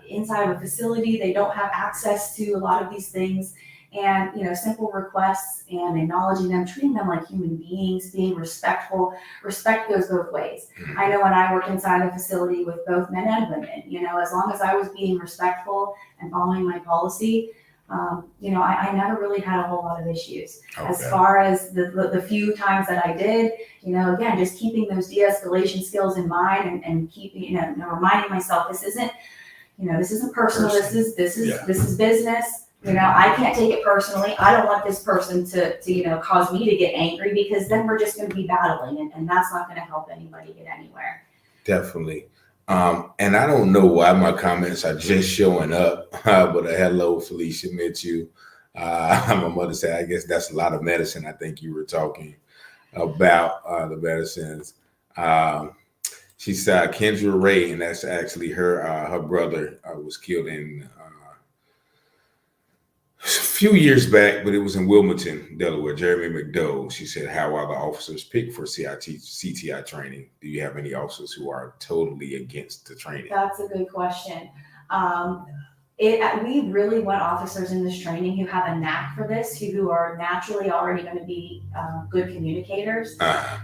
inside of a facility. They don't have access to a lot of these things. And simple requests and acknowledging them, treating them like human beings, being respectful. Respect goes both ways. I know when I worked inside a facility with both men and women, as long as I was being respectful and following my policy, I never really had a whole lot of issues. As Okay. far as the few times that I did, again, just keeping those de-escalation skills in mind and keeping, reminding myself this isn't personal. This is business. I can't take it personally. I don't want this person to cause me to get angry because then we're just going to be battling, and that's not going to help anybody get anywhere. Definitely. And I don't know why my comments are just showing up, but hello, Felicia, met you. My mother said, I guess that's a lot of medicine. I think you were talking about the medicines. Um, she said Kendra Ray, and that's actually her brother was killed in a few years back, but it was in Wilmington, Delaware. Jeremy McDowell. She said, how are the officers picked for CTI training? Do you have any officers who are totally against the training? That's a good question. We really want officers in this training who have a knack for this, who are naturally already going to be good communicators.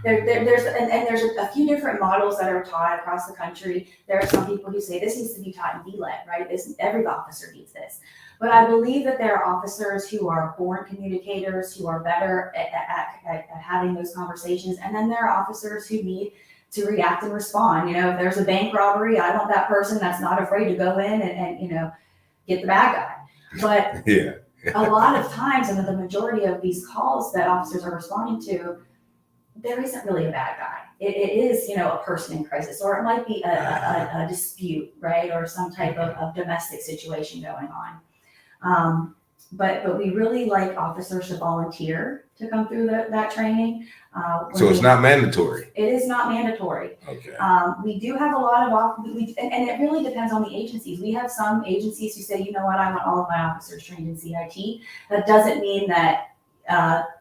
There's a few different models that are taught across the country. There are some people who say this needs to be taught in DLET, right? Every officer needs this. But I believe that there are officers who are born communicators, who are better at having those conversations. And then there are officers who need to react and respond. If there's a bank robbery, I want that person that's not afraid to go in and get the bad guy. But a lot of times, and the majority of these calls that officers are responding to, there isn't really a bad guy. It is, a person in crisis, or it might be a dispute, right? Or some type of domestic situation going on. But we really like officers to volunteer to come through that training. So it's not mandatory. It is not mandatory. Okay. We do have a lot of, and it really depends on the agencies. We have some agencies who say, you know what, I want all of my officers trained in CIT. That doesn't mean that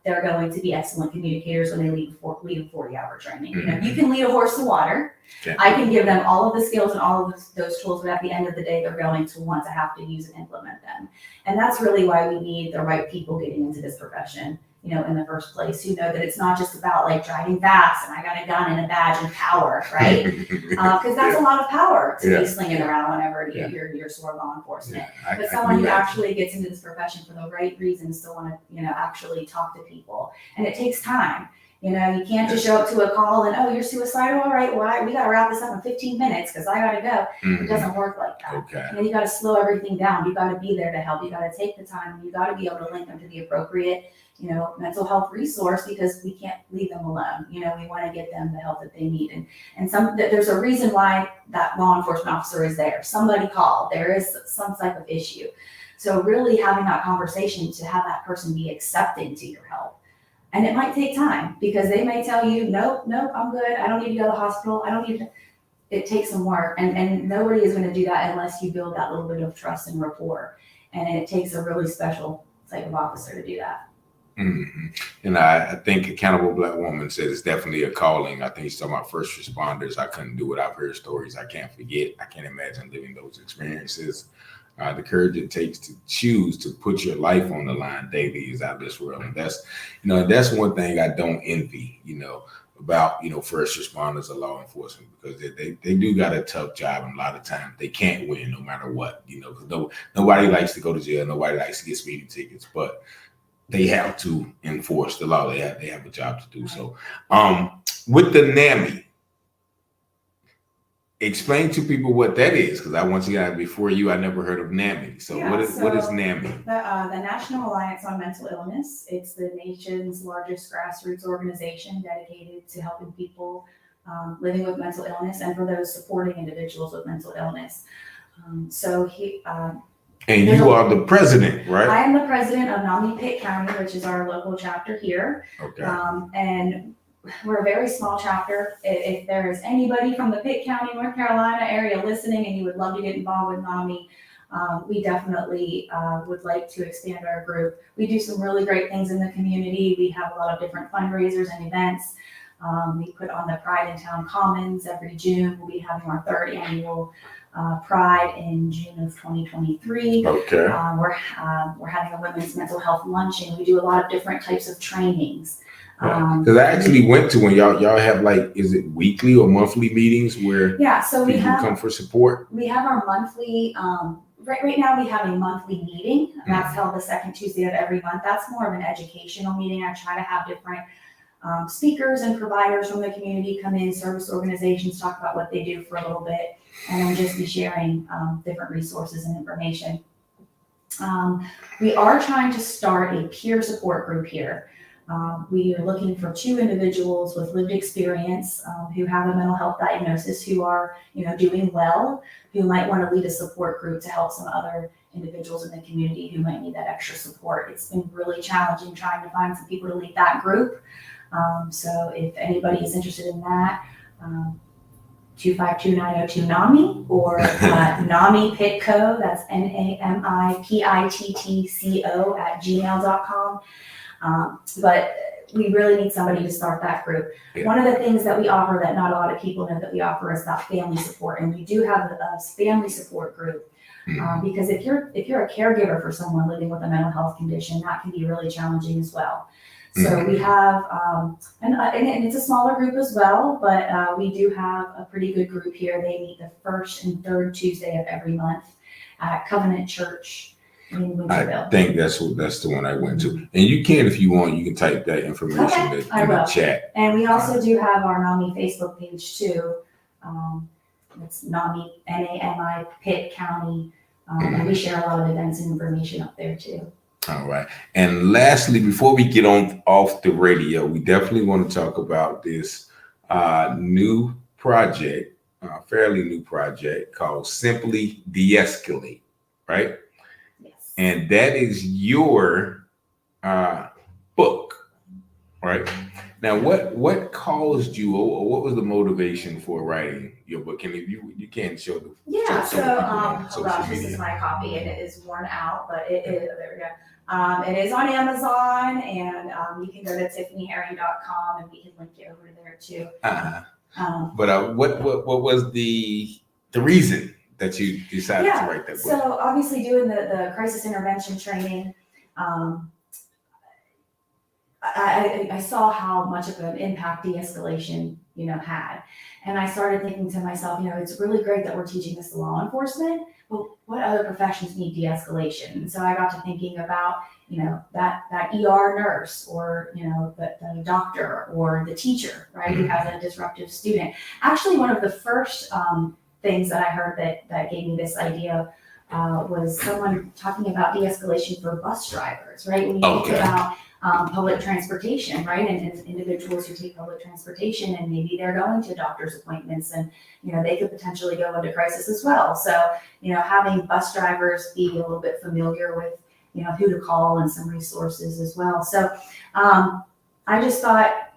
they're going to be excellent communicators when they lead a 40-hour training. You know, you can lead a horse to water. Okay. I can give them all of the skills and all of those tools, but at the end of the day, they're going to want to have to use and implement them. And that's really why we need the right people getting into this profession, you know, in the first place, who know that it's not just about like driving fast and I got a gun and a badge and power, right? Because that's a lot of power to be slinging around whenever you're sort of law enforcement. But someone who actually gets into this profession for the right reasons to want to, you know, actually talk to people. And it takes time. You know, you can't just show up to a call and, oh, you're suicidal? All right, well, we got to wrap this up in 15 minutes because I got to go. It doesn't work like that. Okay. You know, you got to slow everything down. You got to be there to help. You got to take the time. You got to be able to link them to the appropriate, you know, mental health resource, because we can't leave them alone. You know, we want to get them the help that they need. And there's a reason why that law enforcement officer is there. Somebody called. There is some type of issue. So really having that conversation to have that person be accepting to your help. And it might take time because they may tell you, nope, I'm good. I don't need to go to the hospital. I don't need to. It takes some work. And nobody is going to do that unless you build that little bit of trust and rapport. And it takes a really special type of officer to do that. And I think Accountable Black Woman said it's definitely a calling. I think she's talking about first responders. I couldn't do it. I've heard stories I can't forget. I can't imagine living those experiences. The courage it takes to choose to put your life on the line daily is out of this world. And that's, you know, that's one thing I don't envy, you know, about, you know, first responders or law enforcement, because they do got a tough job. And a lot of times they can't win no matter what, you know, because nobody likes to go to jail. Nobody likes to get speeding tickets, but they have to enforce the law. They have a job to do. So with the NAMI, explain to people what that is, because I want you guys, before you, I never heard of NAMI. So what is NAMI? The National Alliance on Mental Illness. It's the nation's largest grassroots organization dedicated to helping people living with mental illness and for those supporting individuals with mental illness. And you are the president, right? I am the president of NAMI-Pitt County, which is our local chapter here. Okay. And we're a very small chapter. If there is anybody from the Pitt County, North Carolina area listening and you would love to get involved with NAMI, we definitely would like to expand our group. We do some really great things in the community. We have a lot of different fundraisers and events. We put on the Pride in Town Commons every June. We'll be having our 3rd annual Pride in June of 2023. Okay. We're having a women's mental health luncheon. We do a lot of different types of trainings. Because I actually went to one. Y'all have, like, is it weekly or monthly meetings where so we have come for support? We have our monthly. Right now we have a monthly meeting, and that's held the 2nd Tuesday of every month. That's more of an educational meeting. I try to have different speakers and providers from the community come in, service organizations, talk about what they do for a little bit, and then just be sharing different resources and information. We are trying to start a peer support group here. We are looking for 2 individuals with lived experience who have a mental health diagnosis, who are, you know, doing well, who might want to lead a support group to help some other individuals in the community who might need that extra support. It's been really challenging trying to find some people to lead that group. So if anybody is interested in that, 252-902-NAMI or NAMI Pitco, that's NAMIPITTCO @gmail.com. But we really need somebody to start that group. Yeah. One of the things that we offer that not a lot of people know that we offer is that family support, and we do have a family support group. Because if you're a caregiver for someone living with a mental health condition, that can be really challenging as well. So we have, and it's a smaller group as well, but we do have a pretty good group here. They meet the 1st and 3rd Tuesday of every month at Covenant Church in Winterville. I think that's the one I went to. And you can, if you want, you can type that information in the chat. And we also do have our NAMI Facebook page too. It's NAMI, NAMI Pitt County. And we share a lot of events and information up there too. All right. And lastly, before we get off the radio, we definitely want to talk about this new project, fairly new project called Simply De-escalate, right? Yes. And that is your book, right? Now, what caused you, or what was the motivation for writing your book? And if you can show the Yeah, show the so people on oh social gosh, this is media. my copy and it is worn out, but there we go. It is on Amazon, and you can go to tiffanyherring.com and we can link you over there too. But what was the reason that you decided to write that book? So obviously doing the crisis intervention training, I saw how much of an impact de-escalation, had. And I started thinking to myself, it's really great that we're teaching this to law enforcement, but what other professions need de-escalation? And so I got to thinking about, that ER nurse, or, the doctor, or the teacher, right, who has a disruptive student. Actually, one of the first things that I heard that gave me this idea was someone talking about de-escalation for bus drivers, right? When you think about public transportation, right? And individuals who take public transportation, and maybe they're going to doctor's appointments, and they could potentially go into crisis as well. So having bus drivers be a little bit familiar with who to call and some resources as well. So I just thought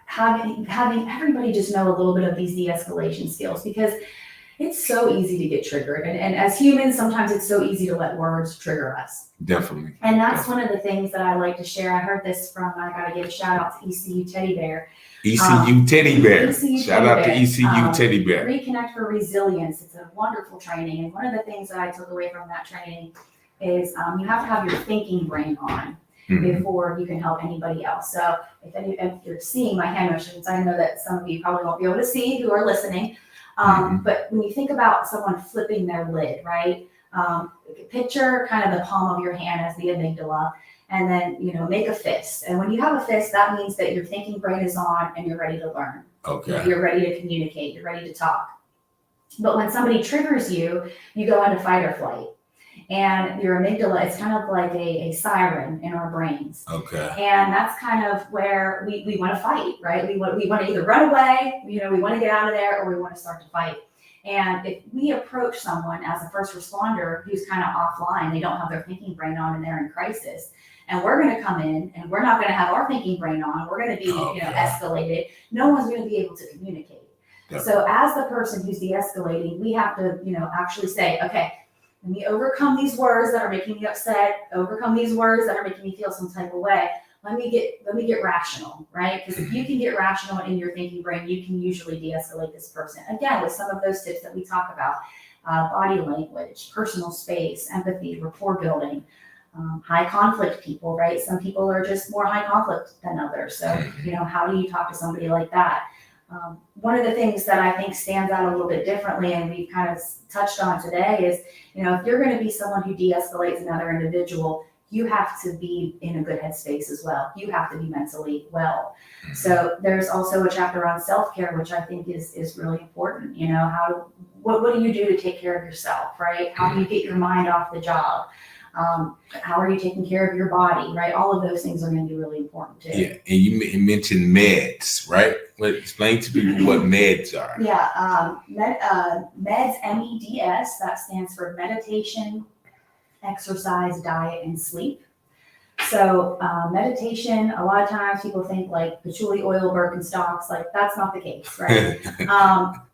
having everybody just know a little bit of these de-escalation skills, because it's so easy to get triggered. And as humans, sometimes it's so easy to let words trigger us. Definitely. And that's one of the things that I like to share. I heard this from, I got to give a shout out to ECU Teddy Bear. ECU Teddy Bear. ECU Shout Teddy out to Bear. ECU Teddy Bear. Reconnect for Resilience. It's a wonderful training. And one of the things that I took away from that training is you have to have your thinking brain on before you can help anybody else. So if you're seeing my hand motions, I know that some of you probably won't be able to see who are listening. But when you think about someone flipping their lid, right? Picture kind of the palm of your hand as the amygdala, and then, make a fist. And when you have a fist, that means that your thinking brain is on and you're ready to learn. Okay. You're ready to communicate. You're ready to talk. But when somebody triggers you, you go into fight or flight. And your amygdala is kind of like a siren in our brains. Okay. And that's kind of where we want to fight, right? We want to either run away, we want to get out of there, or we want to start to fight. And if we approach someone as a first responder who's kind of offline, they don't have their thinking brain on and they're in crisis, and we're going to come in and we're not going to have our thinking brain on, we're going to be escalated, no one's going to be able to communicate. Yep. So as the person who's de-escalating, we have to actually say, okay, let me overcome these words that are making me upset, overcome these words that are making me feel some type of way. Let me get rational, right? Because if you can get rational in your thinking brain, you can usually de-escalate this person. Again, with some of those tips that we talk about, body language, personal space, empathy, rapport building, high conflict people, right? Some people are just more high conflict than others. So, how do you talk to somebody like that? One of the things that I think stands out a little bit differently, and we've kind of touched on today, is, if you're going to be someone who de-escalates another individual, you have to be in a good headspace as well. You have to be mentally well. So there's also a chapter on self-care, which I think is really important. What do you do to take care of yourself, right? How do you get your mind off the job? How are you taking care of your body, right? All of those things are going to be really important too. Yeah, and you mentioned meds, right? Explain to people what meds are. Yeah, meds, MEDS, that stands for meditation, exercise, diet, and sleep. So meditation, a lot of times people think like patchouli oil, Birkenstocks, like that's not the case, right?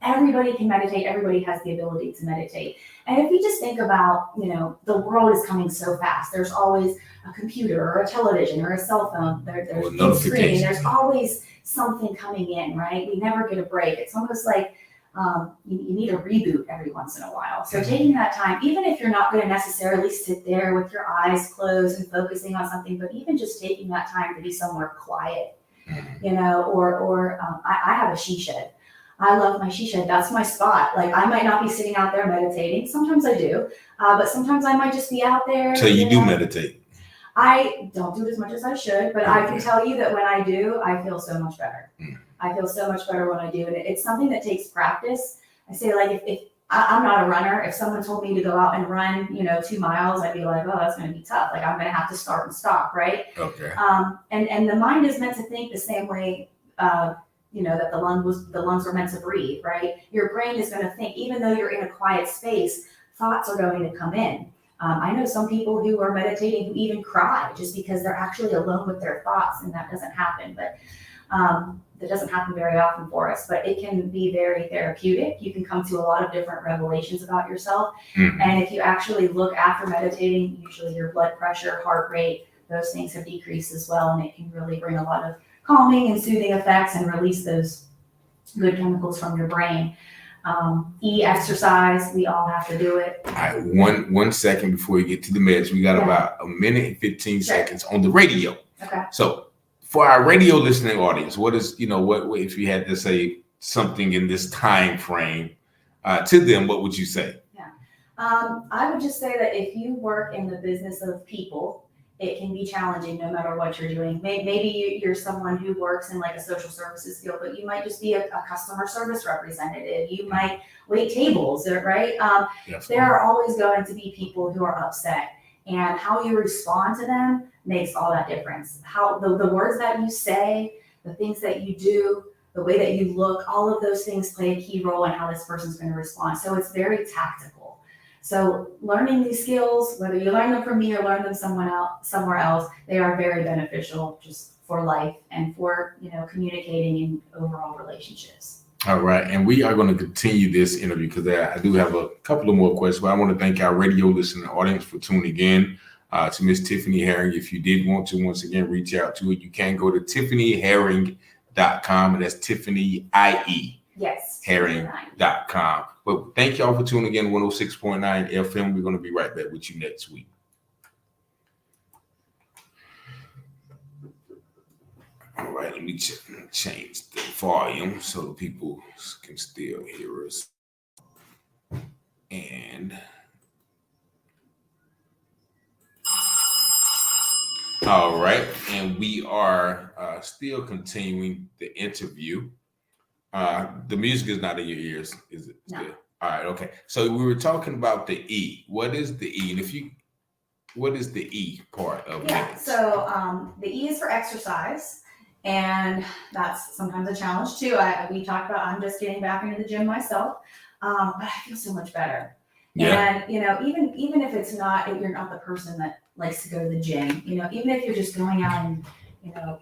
Everybody can meditate. Everybody has the ability to meditate. And if you just think about, the world is coming so fast. There's always a computer or a television or a cell phone. There's a screen. There's always something coming in, right? We never get a break. It's almost like you need a reboot every once in a while. So taking that time, even if you're not going to necessarily sit there with your eyes closed and focusing on something, but even just taking that time to be somewhere quiet, or I have a she shed. I love my she shed. That's my spot. Like I might not be sitting out there meditating. Sometimes I do, but sometimes I might just be out there. So you do meditate? I don't do it as much as I should, but I can tell you that when I do, I feel so much better. I feel so much better when I do. And it's something that takes practice. I say, like, if I'm not a runner, if someone told me to go out and run, 2 miles, I'd be like, oh, that's going to be tough. Like, I'm going to have to start and stop, right? Okay. And the mind is meant to think the same way, that the lungs were meant to breathe, right? Your brain is going to think, even though you're in a quiet space, thoughts are going to come in. I know some people who are meditating who even cry just because they're actually alone with their thoughts, and that doesn't happen. But that doesn't happen very often for us, but it can be very therapeutic. You can come to a lot of different revelations about yourself. Mm-hmm. And if you actually look after meditating, usually your blood pressure, heart rate, those things have decreased as well. And it can really bring a lot of calming and soothing effects and release those good chemicals from your brain. Exercise, we all have to do it. All right, one second before you get to the meds. We got about a minute and 15 seconds on the radio. Okay. So for our radio listening audience, what is, what if you had to say something in this time frame to them, what would you say? Yeah. I would just say that if you work in the business of people, it can be challenging no matter what you're doing. Maybe you're someone who works in like a social services field, but you might just be a customer service representative. You might wait tables, right? Yes. There are always going to be people who are upset, and how you respond to them makes all that difference. How the words that you say, the things that you do, the way that you look, all of those things play a key role in how this person's going to respond. So it's very tactical. So learning these skills, whether you learn them from me or learn them somewhere else, they are very beneficial just for life and for, communicating in overall relationships. All right. And we are going to continue this interview because I do have a couple of more questions, but I want to thank our radio listening audience for tuning in to Miss Tiffanie Herring. If you did want to, once again, reach out to it, you can go to TiffanyHerring.com, and that's Tiffanie, IE. Yes. Herring.com. But thank y'all for tuning in 106.9 FM. We're going to be right back with you next week. All right, let me change the volume so the people can still hear us. And all right, and we are still continuing the interview. The music is not in your ears, is it? No. All right, okay. So we were talking about the E. What is the E? And what is the E part of it? So the E is for exercise, and that's sometimes a challenge too. We talked about I'm just getting back into the gym myself, but I feel so much better. Yeah. And even if it's not, if you're not the person that likes to go to the gym, even if you're just going out and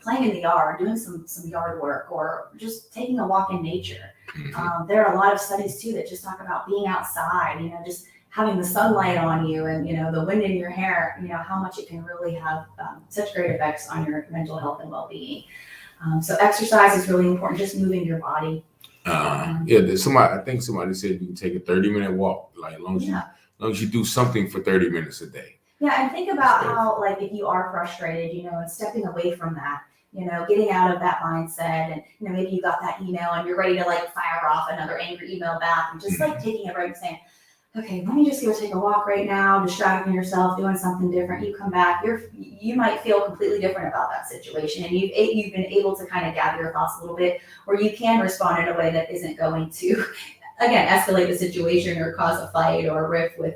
playing in the yard, doing some yard work, or just taking a walk in nature. Mm-hmm. There are a lot of studies too that just talk about being outside, just having the sunlight on you and, the wind in your hair, how much it can really have such great effects on your mental health and well-being. So exercise is really important, just moving your body. I think somebody said you can take a 30-minute walk, like as long as you do something for 30 minutes a day. Yeah, and think about how, like, if you are frustrated, and stepping away from that, getting out of that mindset, and, maybe you got that email and you're ready to like fire off another angry email back, and just like taking a break and saying, okay, let me just go take a walk right now, distracting yourself, doing something different. You come back, you might feel completely different about that situation, and you've been able to kind of gather your thoughts a little bit, or you can respond in a way that isn't going to, again, escalate the situation or cause a fight or a rift with,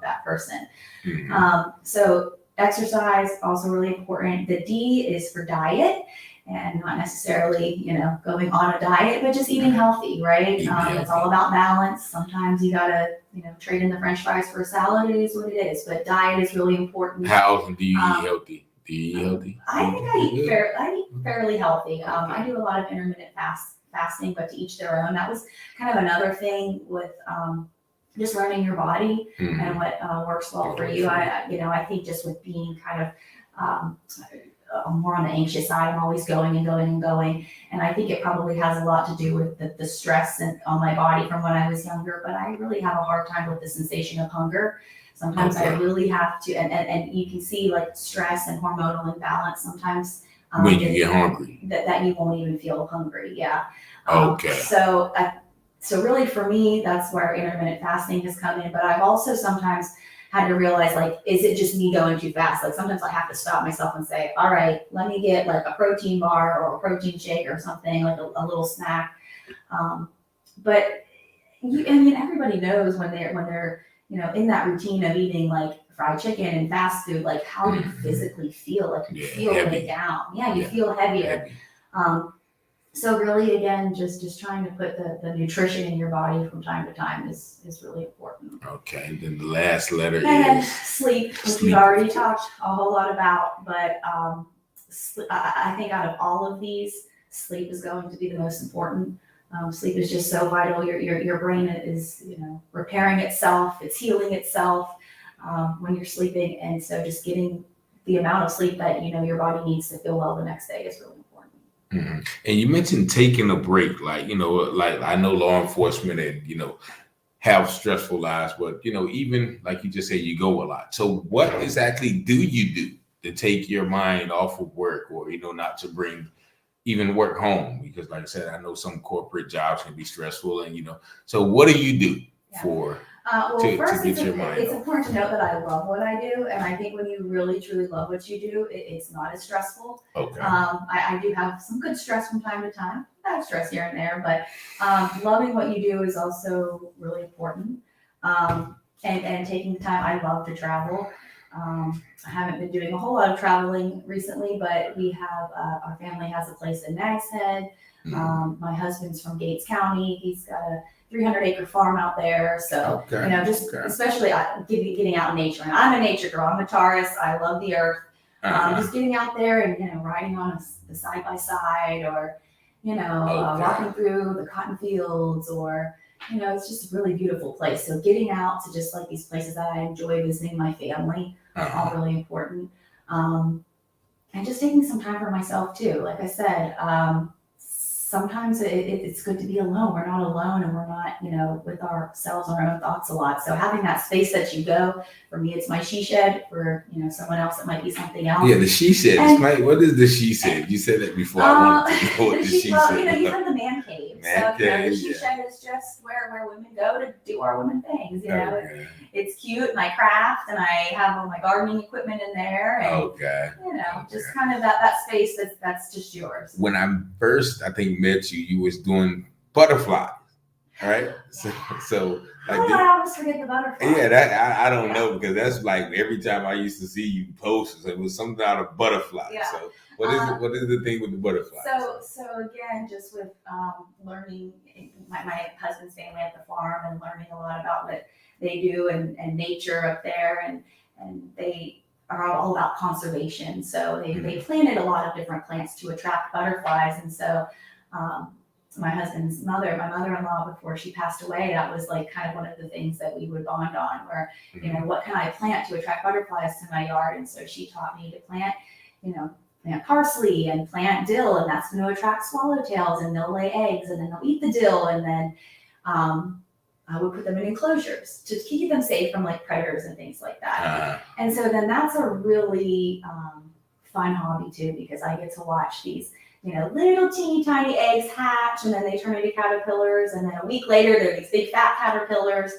that person. Mm-hmm. So exercise, also really important. The D is for diet, and not necessarily, going on a diet, but just eating healthy, right? It's all about balance. Sometimes you gotta, trade in the French fries for a salad. It is what it is, but diet is really important. How often do you eat healthy? Do you eat healthy? I think I eat fairly healthy. I do a lot of intermittent fasting, but to each their own. That was kind of another thing with just learning your body and what works well for you. I think just with being kind of more on the anxious side, I'm always going and going and going. And I think it probably has a lot to do with the stress on my body from when I was younger, but I really have a hard time with the sensation of hunger. Sometimes I really have to, and you can see like stress and hormonal imbalance sometimes. When you get hungry. That you won't even feel hungry, yeah. Okay. So really for me, that's where intermittent fasting has come in, but I've also sometimes had to realize, like, is it just me going too fast? Like sometimes I have to stop myself and say, all right, let me get like a protein bar or a protein shake or something, like a little snack. But everybody knows when they're in that routine of eating like fried chicken and fast food, like how you physically feel, like you feel laid down. Yeah, you feel heavier. So really, again, just trying to put the nutrition in your body from time to time is really important. Okay, and then the last letter And then is sleep, which sleep. we've already talked a whole lot about, but I think out of all of these, sleep is going to be the most important. Sleep is just so vital. Your brain is, repairing itself, it's healing itself when you're sleeping, and so just getting the amount of sleep that your body needs to feel well the next day is really important. Mm-hmm. And you mentioned taking a break, like like I know law enforcement and have stressful lives, but even like you just said, you go a lot. So what exactly do you do to take your mind off of work, or not to bring even work home? Because like I said, I know some corporate jobs can be stressful, and so what do you do for to First, get your mind it's off? important to note that I love what I do, and I think when you really truly love what you do, it's not as stressful. Okay. I do have some good stress from time to time. I have stress here and there, but loving what you do is also really important. And taking the time, I love to travel. I haven't been doing a whole lot of traveling recently, but we have our family has a place in Nags Head. My husband's from Gates County. He's got a 300-acre farm out there. So, especially getting out in nature. And I'm a nature girl. I'm a Taurus. I love the earth. Just getting out there and, riding on the side-by-side or, walking through the cotton fields or, it's just a really beautiful place. So getting out to just like these places that I enjoy visiting my family are all really important. And just taking some time for myself too. Like I said, sometimes it's good to be alone. We're not alone and we're not, with ourselves, our own thoughts a lot. So having that space that you go, for me, it's my she shed. For, someone else, it might be something else. Yeah, the she shed. What is the she shed? You said that before. I wanted to know what the she shed. You've heard the man cave. The she shed is just where women go to do our women things. It's cute and I craft and I have all my gardening equipment in there. And, just kind of that space that's just yours. When I first, I think, met you, you was doing butterflies, right? So I always forget the butterflies. Yeah, that I don't know, because that's like every time I used to see you post, it was something out of butterflies. Yeah. So what is the thing with the butterflies? So again, just with learning my husband's family at the farm and learning a lot about what they do and nature up there, and they are all about conservation. So they planted a lot of different plants to attract butterflies. And so my husband's my mother-in-law, before she passed away, that was like kind of one of the things that we would bond on, where, what can I plant to attract butterflies to my yard? And so she taught me to plant parsley and plant dill, and that's going to attract swallowtails, and they'll lay eggs, and then they'll eat the dill. And then I would put them in enclosures to keep them safe from like predators and things like that. And so then that's a really fun hobby too, because I get to watch these, little teeny tiny eggs hatch, and then they turn into caterpillars. And then a week later, they're these big fat caterpillars,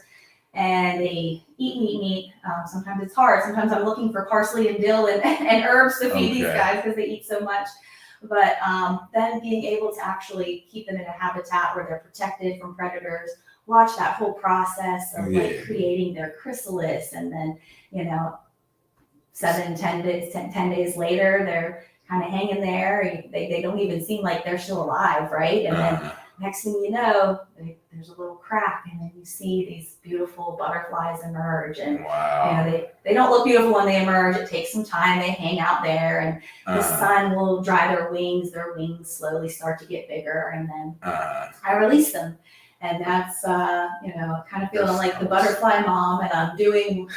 and they eat. Sometimes it's hard. Sometimes I'm looking for parsley and dill and herbs to feed these guys because they eat so much. But then being able to actually keep them in a habitat where they're protected from predators, watch that whole process of like creating their chrysalis, and then 10 days later they're kind of hanging there. They don't even seem like they're still alive, right? And then next thing you know, there's a little crack, and then you see these beautiful butterflies emerge. And they don't look beautiful when they emerge. It takes some time. They hang out there, and the sun will dry their wings. Their wings slowly start to get bigger, and then I release them. And that's, kind of feeling like the butterfly mom, and I'm doing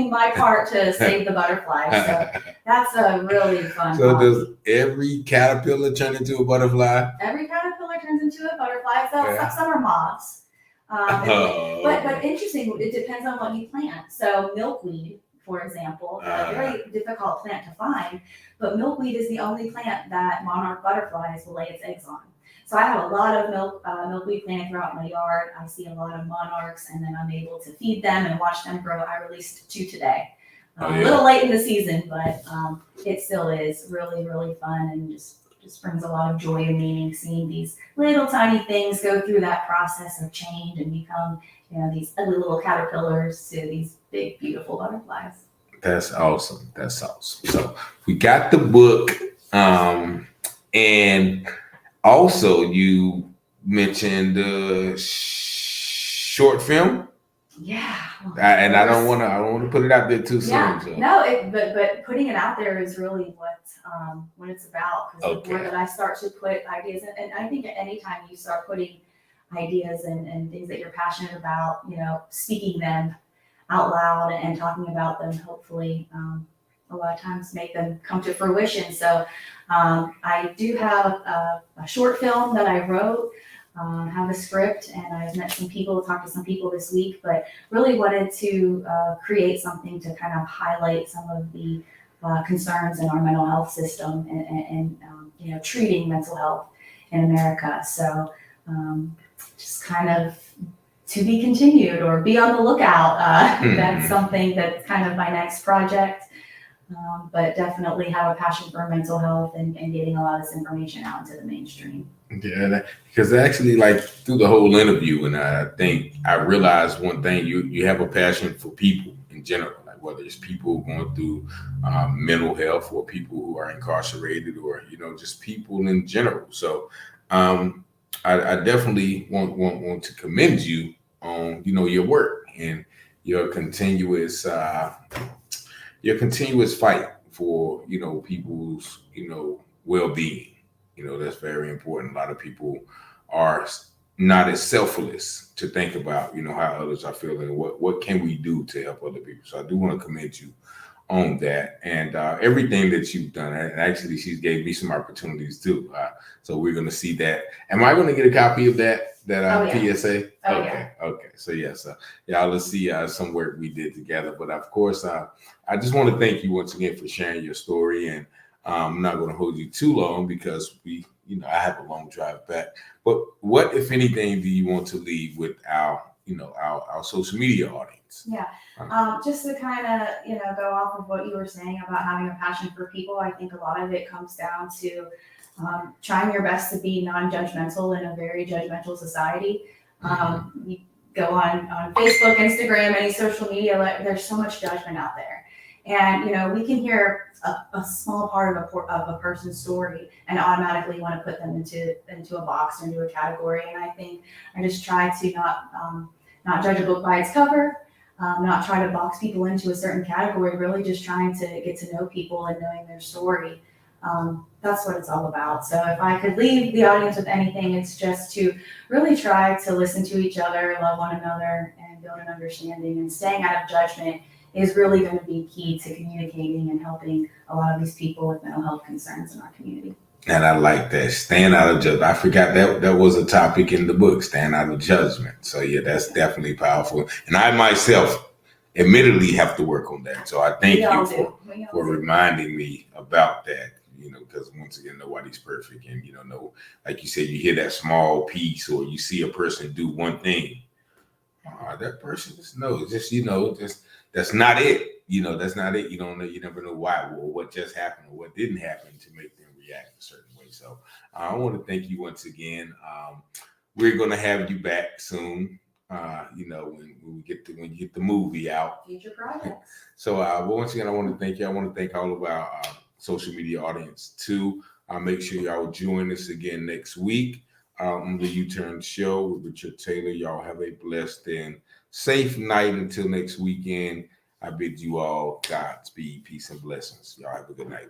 my part to save the butterflies. So that's a really fun hobby. Does every caterpillar turn into a butterfly? Every caterpillar turns into a butterfly. So some are moths. But interesting, it depends on what you plant. So milkweed, for example, a very difficult plant to find, but milkweed is the only plant that monarch butterflies will lay its eggs on. So I have a lot of milkweed planted throughout my yard. I see a lot of monarchs, and then I'm able to feed them and watch them grow. I released 2 today. A little late in the season, but it still is really, really fun, and just brings a lot of joy and meaning, seeing these little tiny things go through that process of change and become, these ugly little caterpillars to these big, beautiful butterflies. That's awesome. So we got the book, and Also, you mentioned short film. Yeah. And I don't want to put it out there too soon. So. No, but putting it out there is really what it's about. Because the more that I start to put ideas, and I think at any time you start putting ideas and things that you're passionate about, speaking them out loud and talking about them, hopefully, a lot of times make them come to fruition. So I do have a short film that I wrote. Have a script, and I've met some people, talked to some people this week, but really wanted to create something to kind of highlight some of the concerns in our mental health system and treating mental health in America. So just kind of to be continued or be on the lookout. That's something that's kind of my next project. But definitely have a passion for mental health and getting a lot of this information out into the mainstream. Yeah, because actually, like through the whole interview, and I think I realized one thing: you have a passion for people in general, like whether it's people going through mental health, or people who are incarcerated, or just people in general. So, I definitely want to commend you on your work and your continuous fight for people's well-being. That's very important. A lot of people are not as selfless to think about how others are feeling. What can we do to help other people? So I do want to commend you on that and everything that you've done. And actually, she's gave me some opportunities too. So we're going to see that. Am I going to get a copy of that PSA? Okay. So let's see some work we did together. But of course, I just want to thank you once again for sharing your story. And I'm not going to hold you too long because I have a long drive back. But what, if anything, do you want to leave with our social media audience? Yeah. Just to kind of, go off of what you were saying about having a passion for people, I think a lot of it comes down to trying your best to be non-judgmental in a very judgmental society. You go on Facebook, Instagram, any social media, there's so much judgment out there. And, we can hear a small part of a person's story and automatically want to put them into a box or into a category. And I think I just try to not judge a book by its cover. Not try to box people into a certain category, really just trying to get to know people and knowing their story. That's what it's all about. So if I could leave the audience with anything, it's just to really try to listen to each other, love one another, and build an understanding. And staying out of judgment is really going to be key to communicating and helping a lot of these people with mental health concerns in our community. And I like that. Staying out of judgment. I forgot that was a topic in the book, staying out of judgment. So yeah, that's definitely powerful. And I myself admittedly have to work on that. So I thank you for reminding me about that, because once again, nobody's perfect. And, like you said, you hear that small piece or you see a person do one thing. That person just knows, that's not it. That's not it. You don't know. You never know why or what just happened or what didn't happen to make them react a certain way. So I want to thank you once again. We're going to have you back soon. When you get the movie out. Future projects. So once again, I want to thank you. I want to thank all of our social media audience too. Make sure y'all join us again next week on the U-Turn Show with Richard Taylor. Y'all have a blessed and safe night until next weekend. I bid you all Godspeed, peace, and blessings. Y'all have a good night.